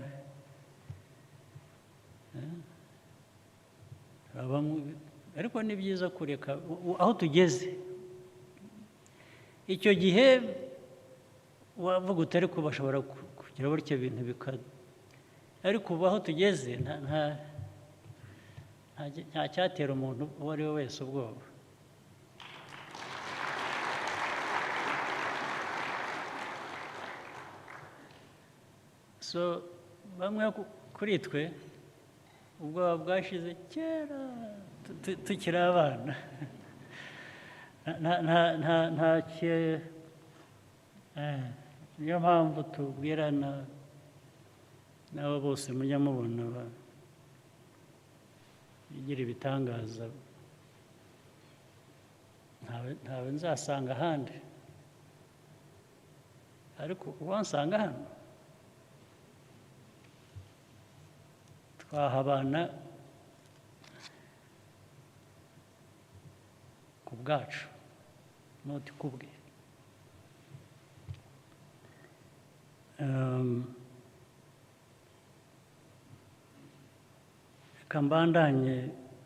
ariko ni byiza kureka aho tugeze icyo gihe wavuga utari ko bashobora kugira bityo bintu ariko ubu aho tugeze nta cyatera umuntu uwo ari we wese ubwoba so bamwe kuri twe ubwoba bwashize kera tukiri abana niyo mpamvu tubwirana n'abo bose mujya mubona bigira ibitangaza ntawe nzasanga ahandi ariko uwansanga hano twahabana ku bwacu noti kubwe reka mbandanye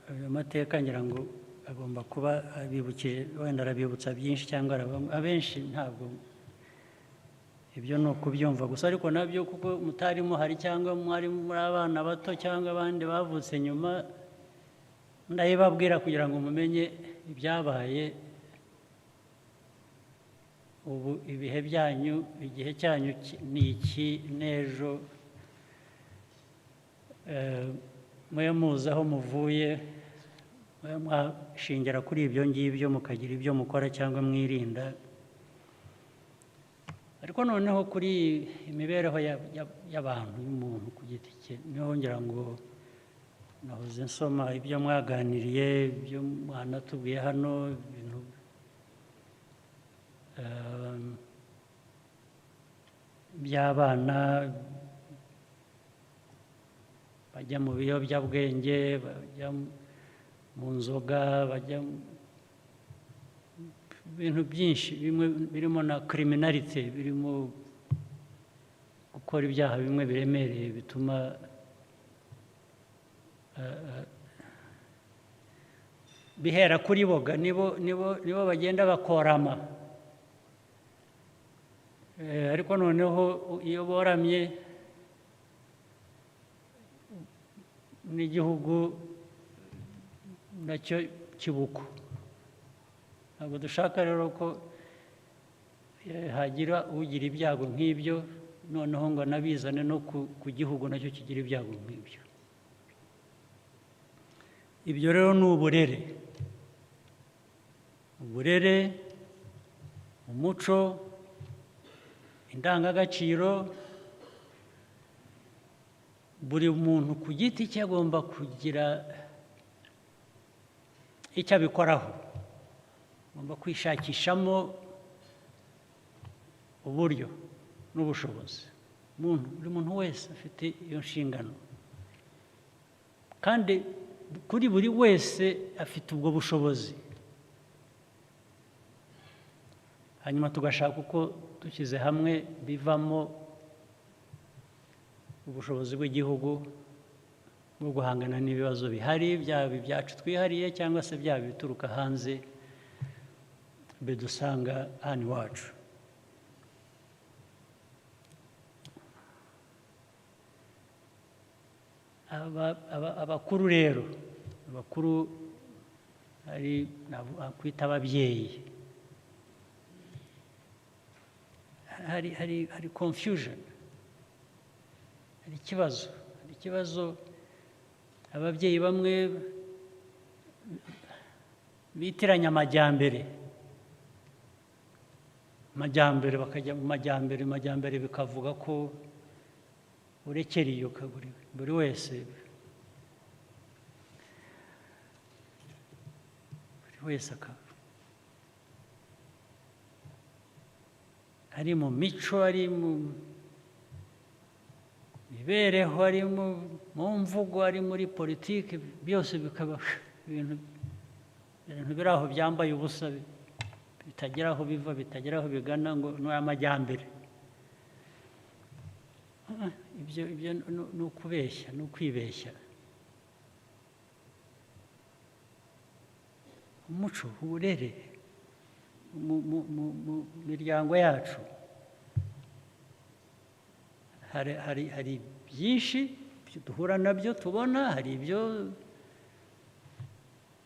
ayo mateka ngira ngo agomba kuba abibukiye, wenda arabibutsa byinshi cyangwa abenshi ntabwo ibyo ni ukubyumva gusa, ariko nabyo kuko mutarimo hari cyangwa mwari muri abana bato cyangwa abandi bavutse nyuma, ndabibabwira kugira ngo mumenye ibyabaye. Ubu ibihe byanyu, igihe cyanyu ni iki n'ejo, mwe muzi aho muvuye, mwashingira kuri ibyo ngibyo mukagira ibyo mukora cyangwa mwirinda. Ariko noneho kuri imibereho y'abantu, y'umuntu ku giti cye, niho ngira ngo nahoze nsoma ibyo mwaganiriye, ibyo mwanatubwiye hano, ibintu by'abana bajya mu biyobyabwenge, bajya mu nzoga, bajya ibintu byinshi, bimwe birimo na criminality, birimo gukora ibyaha bimwe biremereye bituma bihera kuri boga, nibo bagenda bakorama. Ariko noneho iyo boramye n'igihugu nacyo kibuko. Ntabwo dushaka rero ko hagira ugira ibyago nk'ibyo, noneho ngo anabizane no ku gihugu nacyo kigira ibyago nk'ibyo. Ibyo rero ni uburere, umuco, indangagaciro. Buri muntu ku giti cye agomba kugira icyo abikoraho, agomba kwishakishamo uburyo n'ubushobozi. Buri muntu wese afite iyo nshingano, kandi kuri buri wese afite ubwo bushobozi. Hanyuma tugashaka uko dushyize hamwe bivamo ubushobozi bw'igihugu bwo guhangana n'ibibazo bihari, byaba ibyacu twihariye cyangwa se byaba ibituruka hanze bidusanga hano iwacu. Abakuru rero, hari kwita ababyeyi, hari confusion, hari ikibazo. Ababyeyi bamwe bitiranya amajyambere bakajya mu majyambere bikavuga ko urekera iyo buri wese ari mu mico, ari mu mibereho, ari mu mvugo, ari muri politiki, byose bikaba ibintu biri aho byambaye ubusa, bitagira aho biva, bitagira aho bigana, ngo ni amajyambere. Ibyo ni ukubeshya, ni ukwibeshya. Umuco, uburere mu miryango yacu hari byinshi duhura nabyo tubona, hari ibyo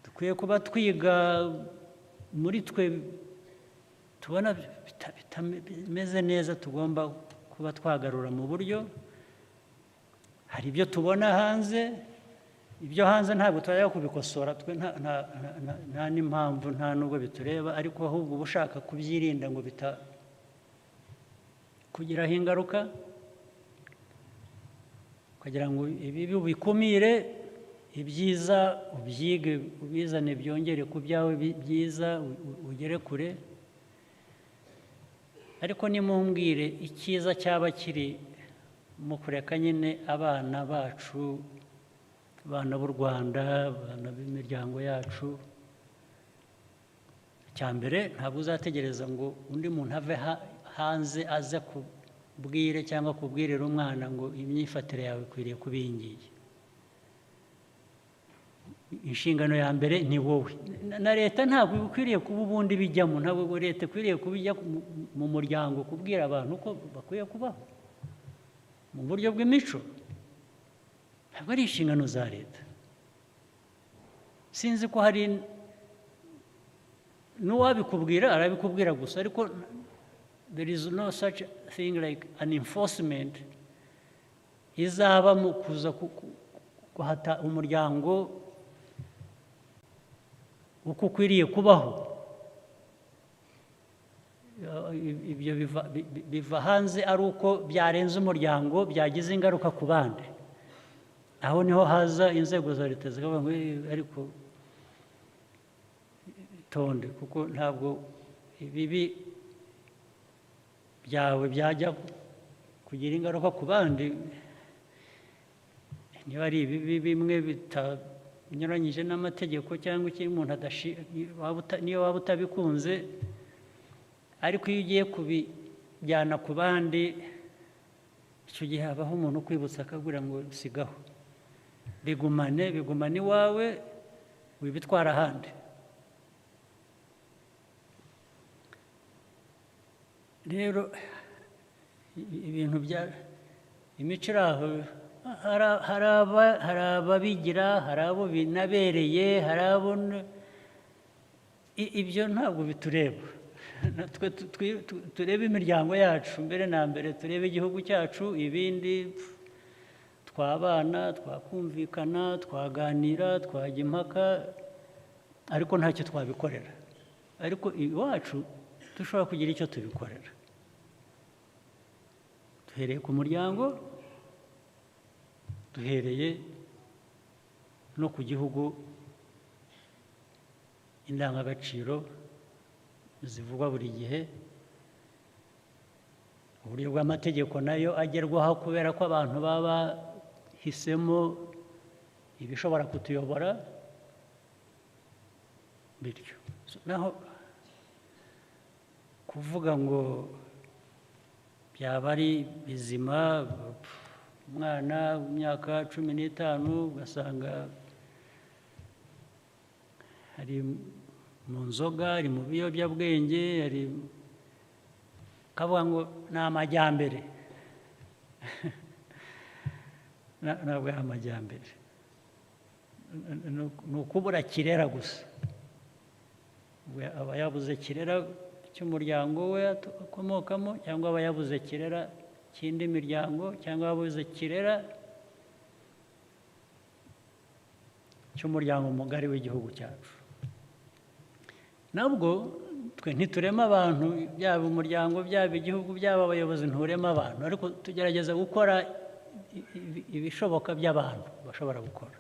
dukwiye kuba twiga muri twe tubona bitameze neza, tugomba kuba twagarura mu buryo. Hari ibyo tubona hanze, ibyo hanze ntabwo twajya kubikosora, twe nta n'impamvu, nta nubwo bitureba, ariko ahubwo uba ushaka kubyirinda ngo bitakugiraho ingaruka, kugira ngo ibibi ubikumire, ibyiza ubyige, ubizane, byongere ku byawe byiza, ugere kure. Ariko nimumbwire icyiza cyaba kiri mu kureka nyine abana bacu, abana b'u Rwanda, abana b'imiryango yacu. Icya mbere, ntabwo uzategereza ngo undi muntu ave hanze aze bwire cyangwa kubwirira umwana ngo imyifatire yawe ikwiriye kuba iyi ngiyi. Inshingano ya mbere ni wowe, na leta ntabwo ikwiriye kuba ubundi bijyamo, ntabwo leta ikwiriye kubijya mu muryango kubwira abantu ko bakwiye kubaho mu buryo bw'imico. Ntabwo ari inshingano za leta. Sinzi ko hari n'uwabikubwira, arabikubwira gusa, ariko there is no such thing like an enforcement izaba mu kuza guhata umuryango uko ukwiriye kubaho. Ibyo biva hanze ari uko byarenze umuryango, byagize ingaruka ku bandi. Aho niho haza inzego za leta zikavuga ngo ariko tonde, kuko ntabwo ibibi byawe byajya kugira ingaruka ku bandi. Niba ari ibibi bimwe bitanyuranyije n'amategeko cyangwa ikindi umuntu niyo waba utabikunze, ariko iyo ugiye kubijyana ku bandi, icyo gihe habaho umuntu ukwibutsa akabwira ngo sigaho, bigumane iwawe, wibitwara ahandi. Rero ibintu bya imico iri aho, hari ababigira, hari abo binabereye, hari abo ibyo ntabwo bitureba. Turebe imiryango yacu mbere na mbere, turebe igihugu cyacu, ibindi twabana, twakumvikana, twaganira, twajya impaka, ariko ntacyo twabikorera. Ariko iwacu dushobora kugira icyo tubikorera, duhereye ku muryango, duhereye no ku gihugu. Indangagaciro zivugwa buri gihe, uburyo bw'amategeko nayo agerwaho kubera ko abantu baba bahisemo ibishobora kutuyobora bityo. Naho kuvuga ngo byaba ari bizima, umwana w'imyaka 15 ugasanga ari mu nzoga, ari mu biyobyabwenge, ari kavuga ngo ni amajyambere. Ntabwo ari amajyambere, ni ukubura kirera gusa. Aba yabuze kirera cy'umuryango we akomokamo, cyangwa aba yabuze kirera cy'indi miryango, cyangwa yabuze kirera cy'umuryango mugari w'igihugu cyacu. Nabwo twe ntiturema abantu, byaba umuryango, byaba igihugu, byaba abayobozi, nturema abantu, ariko tugerageza gukora ibishoboka by'abantu bashobora gukora.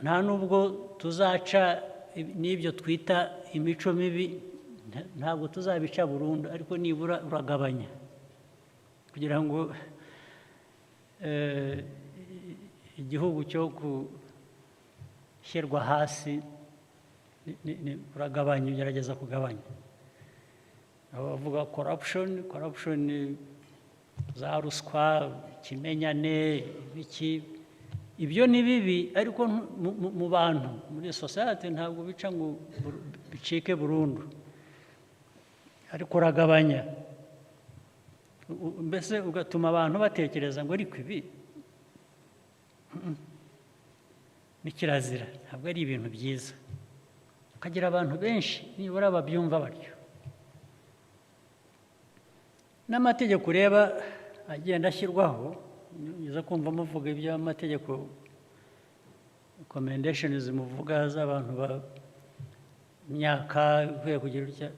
Nta nubwo tuzaca n'ibyo twita imico mibi, ntabwo tuzabica burundu, ariko nibura uragabanya, kugira ngo igihugu cyo gushyirwa hasi uragabanya, ugerageza kugabanya. Abavuga corruption, za ruswa, ikimenyane, ibyo ni bibi, ariko mu bantu, muri society ntabwo bica ngo bicike burundu, ariko uragabanya, mbese ugatuma abantu batekereza ngo ariko ibi ni kirazira, ntabwo ari ibintu byiza. Ukagira abantu benshi nibura babyumva batyo. N'amategeko ureba agenda ashyirwaho, niza kumva muvuga iby'amategeko recommendations muvuga z'abantu myaka ikwiye kugira utya.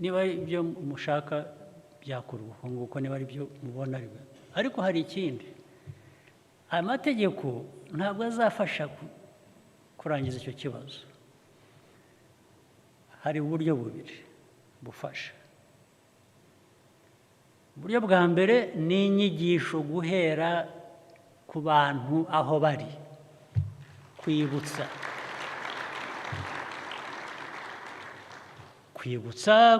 Niba ibyo mushaka byakorwa nguko, niba ari byo mubona. Ariko hari ikindi, aya mategeko ntabwo azafasha kurangiza icyo kibazo. Hari uburyo bubiri bufasha. Uburyo bwa mbere ni inyigisho guhera ku bantu aho bari, kwibutsa,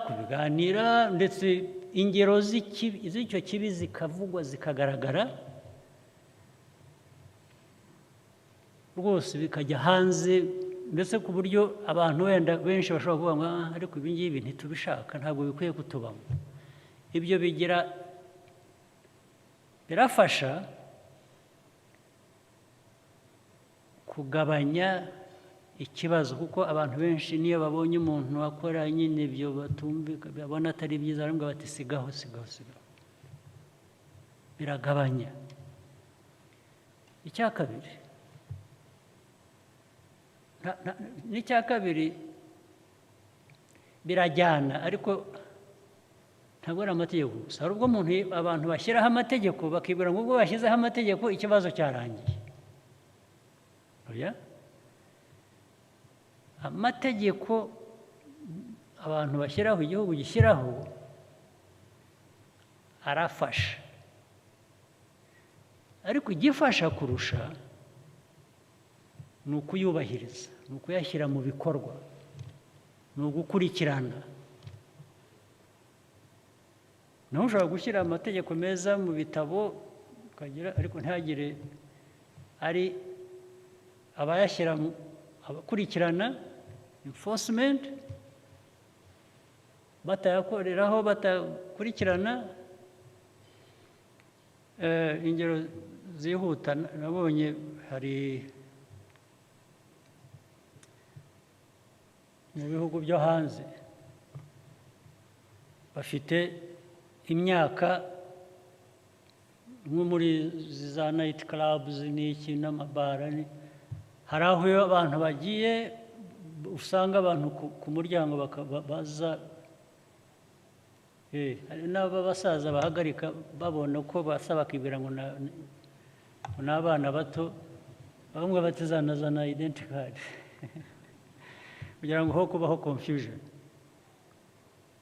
kubiganira, ndetse ingero z'icyo kibi zikavugwa zikagaragara rwose bikajya hanze, ndetse ku buryo abantu wenda benshi bashobora kuvuga ngo ariko ibi ngibi ntitubishaka, ntabwo bikwiye kutubamo. Ibyo birafasha kugabanya ikibazo, kuko abantu benshi niyo babonye umuntu akora nyine ibyo batumvika, babona atari byiza, baravuga bati sigaho. Biragabanya. Icya kabiri birajyana, ariko ntabwo ari amategeko gusa. Hari ubwo abantu bashyiraho amategeko bakibwira ngo ubwo bashyizeho amategeko ikibazo cyarangiye. Amategeko abantu bashyiraho, igihugu gishyiraho, arafasha, ariko igifasha kurusha ni ukuyubahiriza, ni ukuyashyira mu bikorwa, ni ugukurikirana. naho ushobora gushyira amategeko meza mu bitabo ariko ntihagire ari abayashyira abakurikirana enforcement, batayakoreraho, batakurikirana. Ingero zihuta nabonye, hari mu bihugu byo hanze bafite imyaka nko muri za night clubs n'iki n'amabara, hari aho iyo abantu bagiye usanga abantu ku muryango baza, hari n'abasaza bahagarika babona ko basa bakibwira ngo ni abana bato, bamwe batizanazana identity card kugira ngo ho kubaho confusion.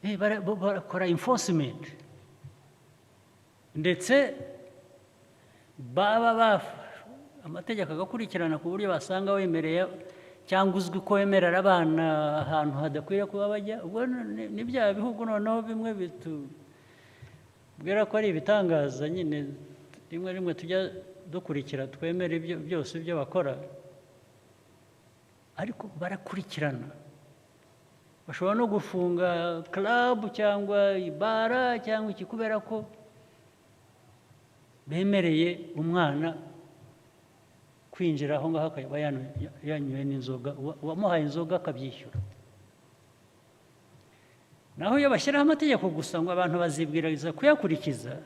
Barakora enforcement, ndetse amategeko agakurikirana ku buryo basanga wemereye cyangwa uzwi ko wemerera abana ahantu hadakwiye kuba bajya. Ubwo ni bya bihugu noneho bimwe bitubwira ko ari ibitangaza nyine, rimwe tujya dukurikira twemera byose ibyo bakora, ariko barakurikirana. Bashobora no gufunga club cyangwa ibara cyangwa iki kubera ko bemereye umwana kwinjira aho ngaho akaba yanyweye n'inzoga, uwamuhaye inzoga akabyishyura. Naho iyo bashyiraho amategeko gusa ngo abantu bazibwiriza kuyakurikiza,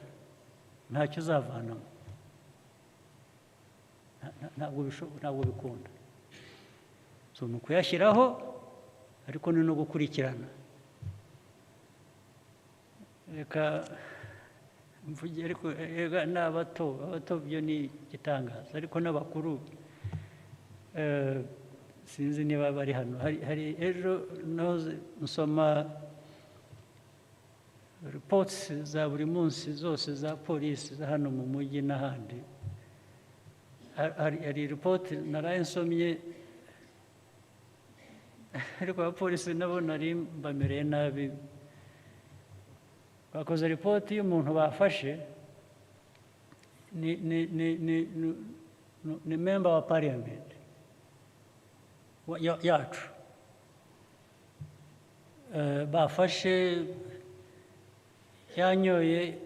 ntacyo uzavanamo, ntabwo bikunda. So ni ukuyashyiraho, ariko ni no gukurikirana. Reka mvuge, ariko n'abato byo ni igitangaza, ariko n'abakuru sinzi niba bari hano. Hari ejo nsoma reports za buri munsi zose za polisi za hano mu mujyi n'ahandi. Hari report naraye nsomye, ariko abapolisi nabo nari bamereye nabi. Bakoze ripoti y'umuntu bafashe, ni member wa parliament yacu, bafashe yanyoye,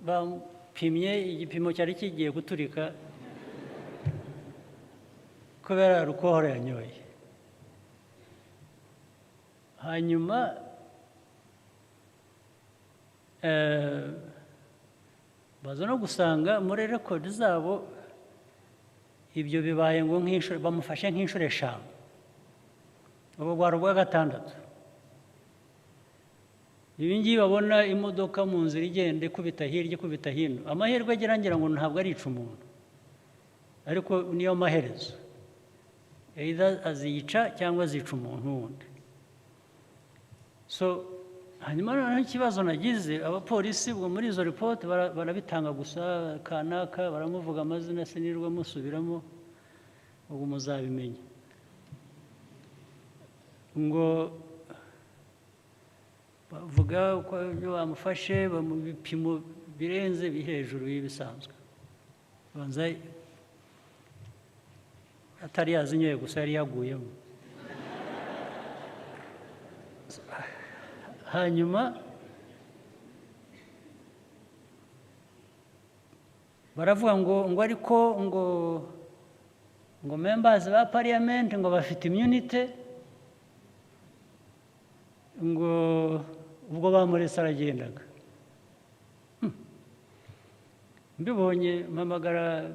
bapimye igipimo cyari kigiye guturika kubera alcohol yanyoye. Hanyuma baza no gusanga muri rekodi zabo ibyo bibaye ngo bamufashe nk'inshuro 5, ubu bwari ubwa 6. Ibi ngibi babona imodoka mu nzira igenda ikubita hirya ikubita hino, amahirwe agira ngira ngo ntabwo arica umuntu, ariko niyo maherezo, either azica cyangwa azica umuntu wundi. So hanyuma noneho ikibazo nagize, abapolisi ubwo muri izo report barabitanga gusa, kanaka baramuvuga amazina sinirwa musubiramo, ubwo muzabimenya. Ngo bavuga ko iyo bamufashe mu bipimo birenze hejuru y'ibisanzwe banza atari yazinyoye gusa yari yaguyemo hanyuma baravuga ngo ariko ngo members ba parliament ngo bafite immunity ngo ubwo bamuretse aragendaga mbibonye mpamagara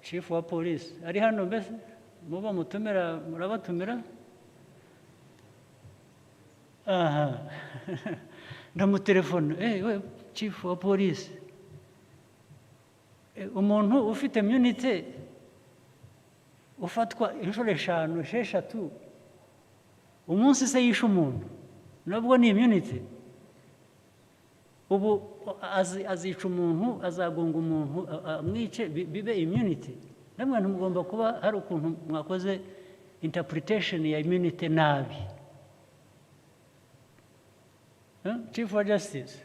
chief wa police ari hano mbese muba mutumira murabatumira aha ndamutelefone we chief wa police umuntu ufite immunity ufatwa inshuro 5 6 umunsi se yishe umuntu nabwo ni immunity ubu azica umuntu azagonga umuntu amwice bibe immunity namwe mugomba kuba hari ukuntu mwakoze interpretation ya immunity nabi Chief of Justice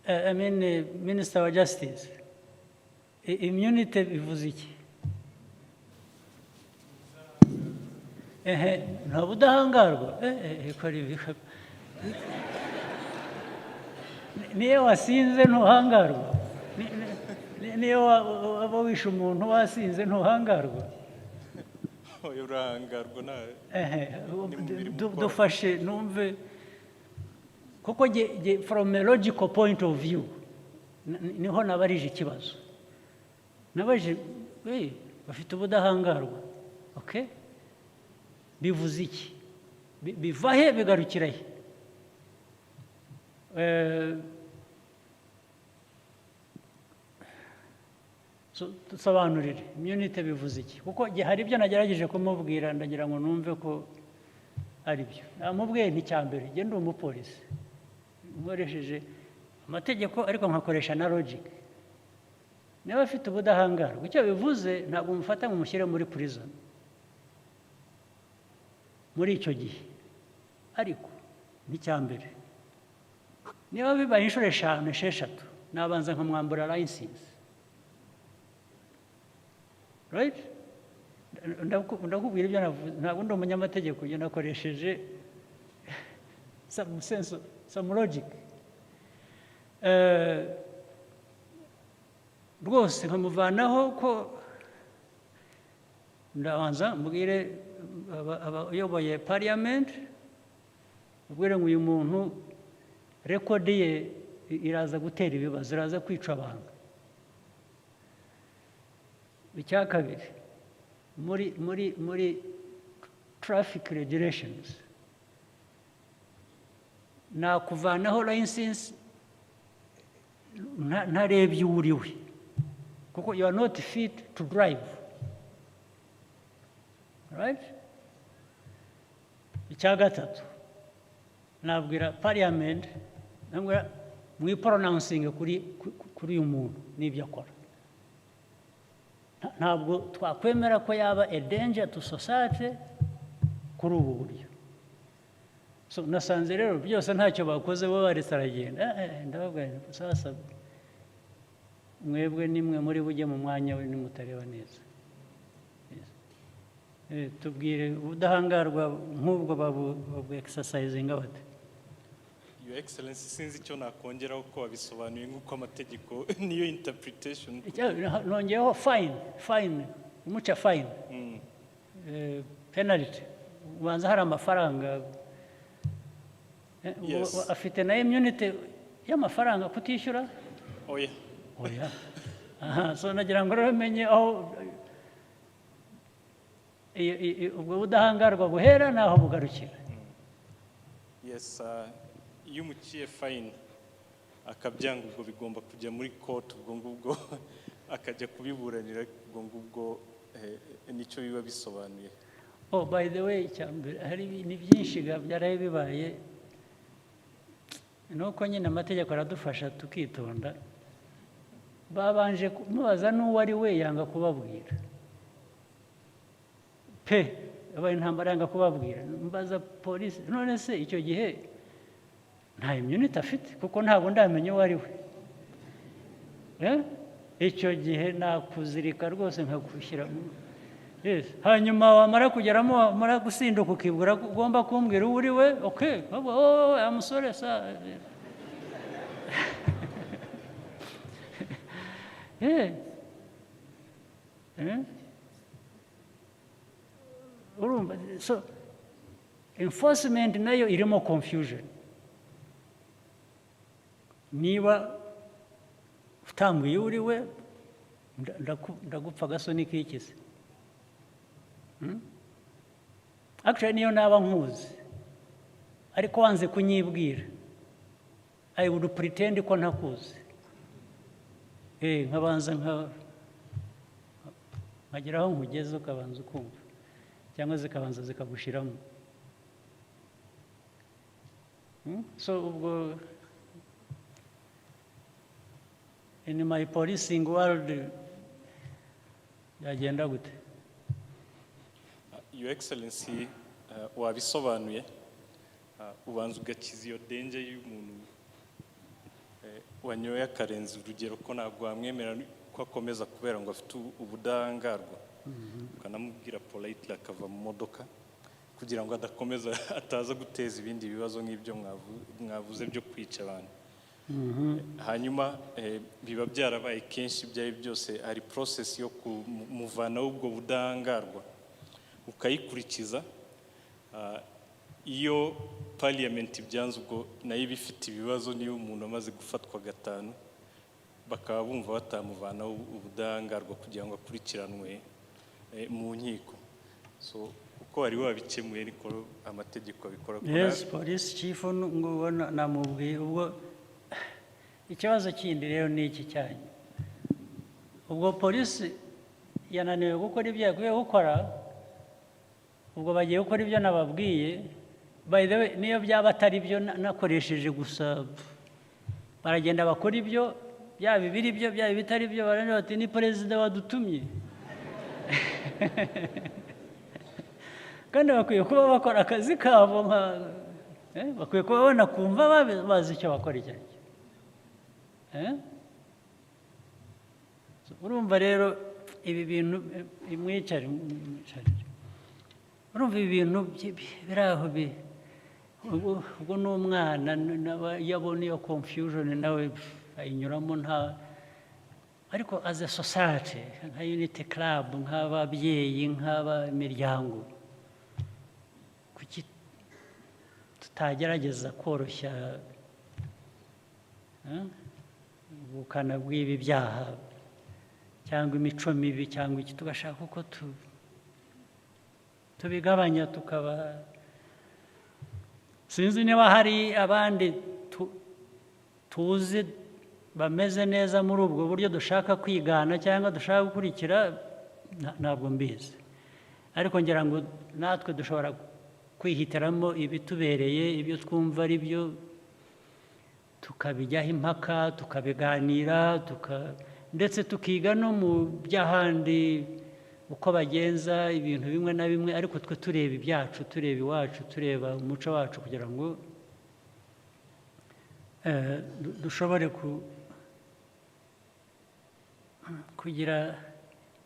I mean Minister of Justice immunity bivuze iki nta budahangarwa niyo wasinze ntuhangarwa niyo waba wishe umuntu wasinze ntuhangarwa urahangarwa dufashe numve kuko from a logical point of view niho nabarije ikibazo nabaje bafite ubudahangarwa okay bivuze iki biva he bigarukira he sobanurire immunity bivuze iki kuko hari ibyo nagerageje kumubwira ndagira ngo numve ko ari byo namubwiye nticyambere genda umupolisi nkoresheje amategeko ariko nkakoresha na logic niba afite ubudahangarwa icyo bivuze ntabwo mufata ngo mushyire muri prison muri icyo gihe ariko nticyambere niba bibaye inshuro 5 6 nabanza nkamwambura license right ndakubwira ibyo ntabwo ndi umunyamategeko ibyo nakoresheje some sense some logic rwose nkamuvanaho ko ndabanza mbwire abayoboye parliament ubwire ngo uyu muntu record ye iraza gutera ibibazo iraza kwica abantu icya kabiri muri traffic regulations nakuvanaho license ntarebye uriwe kuko you are not fit to drive right icya gatatu nabwira parliament nabwira mwipronouncing kuri uyu muntu n'ibyo akora ntabwo twakwemera ko yaba a danger to society kuri ubu buryo so nasanze rero byose ntacyo bakoze bo baretse aragenda ndababwira sasa mwebwe nimwe muri bujye mu mwanya we nimutareba neza tubwire ubudahangarwa nk'ubwo babu exercising bate Your Excellency sinzi icyo nakongeraho ko wabisobanuye nk'uko amategeko niyo interpretation nongeyeho fine umuca fine penalty ubanza hari amafaranga afite na immunity y'amafaranga kutishyura oya so nagira ngo ramenye aho ubwo budahangarwa buhera naho bugarukira yes iyo umuciye fine akabyanga ubwo bigomba kujya muri court ubwo ngubwo akajya kubiburanira ubwo ngubwo nicyo biba bisobanuye by the way hari ni byinshi byaraye bibaye nuko nyine amategeko aradufasha tukitonda babanje kumubaza n'uwo ari we yanga kubabwira abaye intambara yanga kubabwira mbaza polisi none se icyo gihe nta immunity afite kuko ntabwo ndamenya uwo ari we. Icyo gihe nakuzirika rwose nkagushyira hanyuma wamara kugeramo wamara gusinduka ukibwira ko ugomba kumbwira uwo uri we. Okay, amusore sa urumva. So enforcement nayo irimo confusion. Niba utambwiye uri we ndagupfa agasoni k'ikizi. Actually niyo naba nkuzi ariko wanze kunyibwira, I would pretend ko ntakuzi. Nkabanza nkagera aho nkugeze ukabanza ukumva cyangwa zikabanza zikagushiramo. So ubwo in my policing world yagenda gute? Your Excellency, wabisobanuye, ubanza ugakiza iyo danger y'umuntu wanyoye akarenza urugero ko ntabwo wamwemera ko akomeza kubera ngo afite ubudahangarwa. Ukanamubwira politely akava mu modoka kugira ngo adakomeza ataza guteza ibindi bibazo nk'ibyo mwavuze byo kwica abantu. Hanyuma biba byarabaye kenshi byari byose hari process yo kumuvanaho ubwo budahangarwa ukayikurikiza. Iyo parliament ibyanze ubwo nayo bifite ibibazo, niyo umuntu amaze gufatwa gatanu bakaba bumva batamuvanaho ubudahangarwa kugira ngo akurikiranwe mu nkiko. So uko wari wabikemuye niko amategeko abikora. Yes, police chief ngo namubwiye ubwo ikibazo kindi rero ni iki cyanyu. Ubwo polisi yananiwe gukora ibyo yagiye gukora, ubwo bagiye gukora ibyo nababwiye. By the way, niyo byaba atari byo nakoresheje gusa, baragenda bakora ibyo, byaba ibiri byo byaba bitari byo, baraniwe bati ni perezida wadutumye. Kandi bakwiye kuba bakora akazi kabo, bakwiye kuba banakumva bazi icyo bakora icyo ari cyo. Urumva rero ibi bintu imwicare, urumva ibi bintu biri aho ubwo n'umwana yabona iyo confusion nawe ayinyuramo nta. Ariko as a society nka Unity Club, nk'ababyeyi, nk'abamiryango, kuki tutagerageza koroshya ubukana bw'ibi byaha cyangwa imico mibi cyangwa iki, tugashaka uko tubigabanya tukaba. Sinzi niba hari abandi tuzi bameze neza muri ubwo buryo dushaka kwigana cyangwa dushaka gukurikira, ntabwo mbizi. Ariko ngira ngo natwe dushobora kwihitiramo ibitubereye, ibyo twumva ari byo, tukabijyaho impaka, tukabiganira, ndetse tukiga no mu by'ahandi uko bagenza ibintu bimwe na bimwe, ariko twe tureba ibyacu, tureba iwacu, tureba umuco wacu, kugira ngo dushobore kugira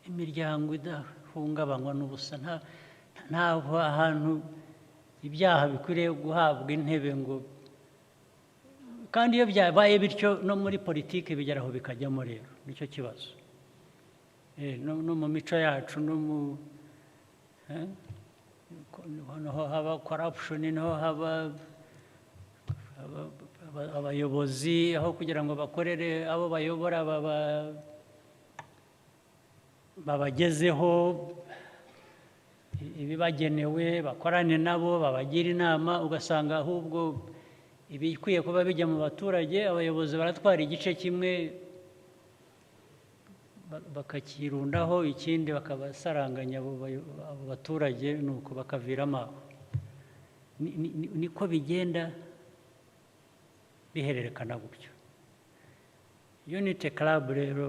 imiryango idahungabanywa n'ubusa. Ntabwo ahantu ibyaha bikwiriye guhabwa intebe ngo, kandi iyo byabaye bityo no muri politiki bigeraho bikajyamo. Rero nicyo kibazo. No mu mico yacu, no mu niho haba corruption, niho haba abayobozi, aho kugira ngo bakorere abo bayobora babagezeho ibibagenewe, bakorane nabo, babagira inama, ugasanga ahubwo ibikwiye kuba bijya mu baturage, abayobozi baratwara igice kimwe bakakirundaho, ikindi bakabasaranganya abo baturage, nuko bakaviramo aho. Niko bigenda bihererekana gutyo. Unity Club rero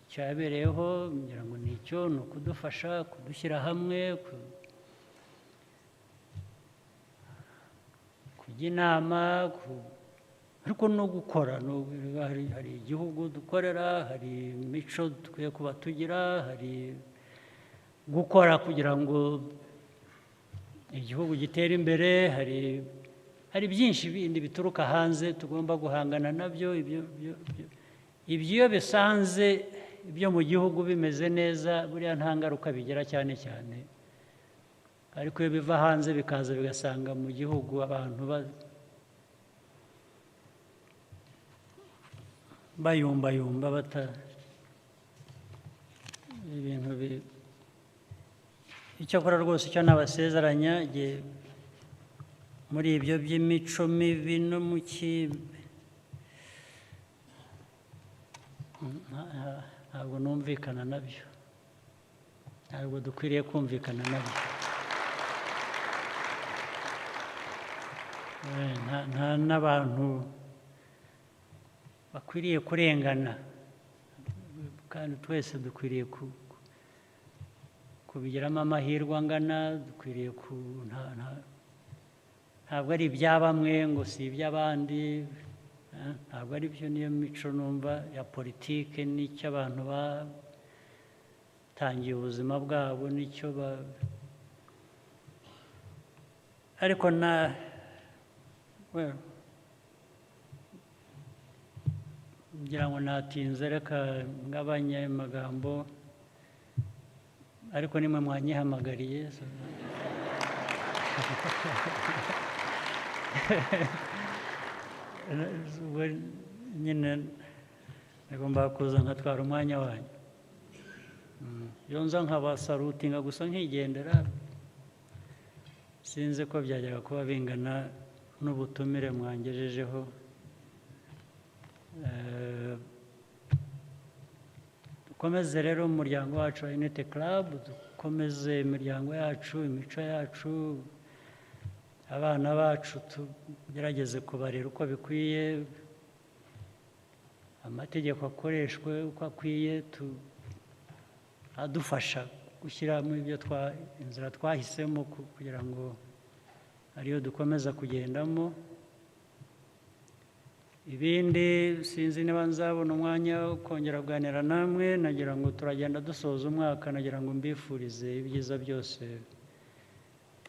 cyabereyeho ngira ngo nicyo, ni ukudufasha kudushyira hamwe, kujya inama ariko no gukora hari igihugu dukorera, hari imico dukwiye kuba tugira, hari gukora kugira ngo igihugu gitere imbere, hari byinshi bindi bituruka hanze tugomba guhangana nabyo. Ibyo iyo bisanze ibyo mu gihugu bimeze neza, buriya nta ngaruka bigira cyane cyane, ariko iyo biva hanze bikaza bigasanga mu gihugu abantu bayumbayumba ibintu icyakora rwose icyo nabasezeranya muri ibyo by'imico mibi no mu ntabwo numvikana nabyo, ntabwo dukwiriye kumvikana nabyo. Nta n'abantu bakwiriye kurengana, kandi twese dukwiriye kubigiramo amahirwe angana. Dukwiriye ntabwo ari ibya bamwe ngo si iby'abandi, ntabwo ari byo. Niyo mico numva ya politike, n'icyo abantu batangiye ubuzima bwabo, n'icyo ariko ngira ngo natinze, reka ngabanye amagambo, ariko nimwe mwanyihamagariye. Nyine nagomba kuza nkatwara umwanya wanyu, iyo nza nkabasarutinga gusa nkigendera, sinzi ko byajyaga kuba bingana n'ubutumire mwangejejeho. Dukomeze rero umuryango wacu wa Unity Club, dukomeze imiryango yacu, imico yacu, abana bacu tugerageze kubarera uko bikwiye, amategeko akoreshwe uko akwiye, adufasha gushyiramo inzira twahisemo kugira ngo ariyo dukomeza kugendamo. Ibindi sinzi niba nzabona umwanya wo kongera kuganira namwe. Nagira ngo turagenda dusoza umwaka, nagira ngo mbifurize ibyiza byose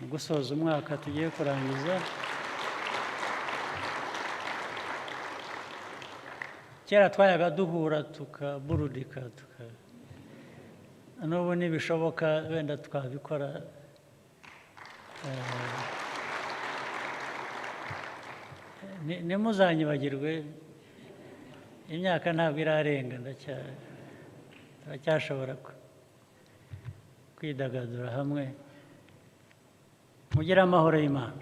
mu gusoza umwaka tugiye kurangiza. Kera twayaga duhura tukaburudika, n'ubu nibishoboka wenda twabikora. Ntimuzanyibagirwe, imyaka ntabwo irarenga, turacyashobora kwidagadura hamwe. Mugire amahoro y'Imana.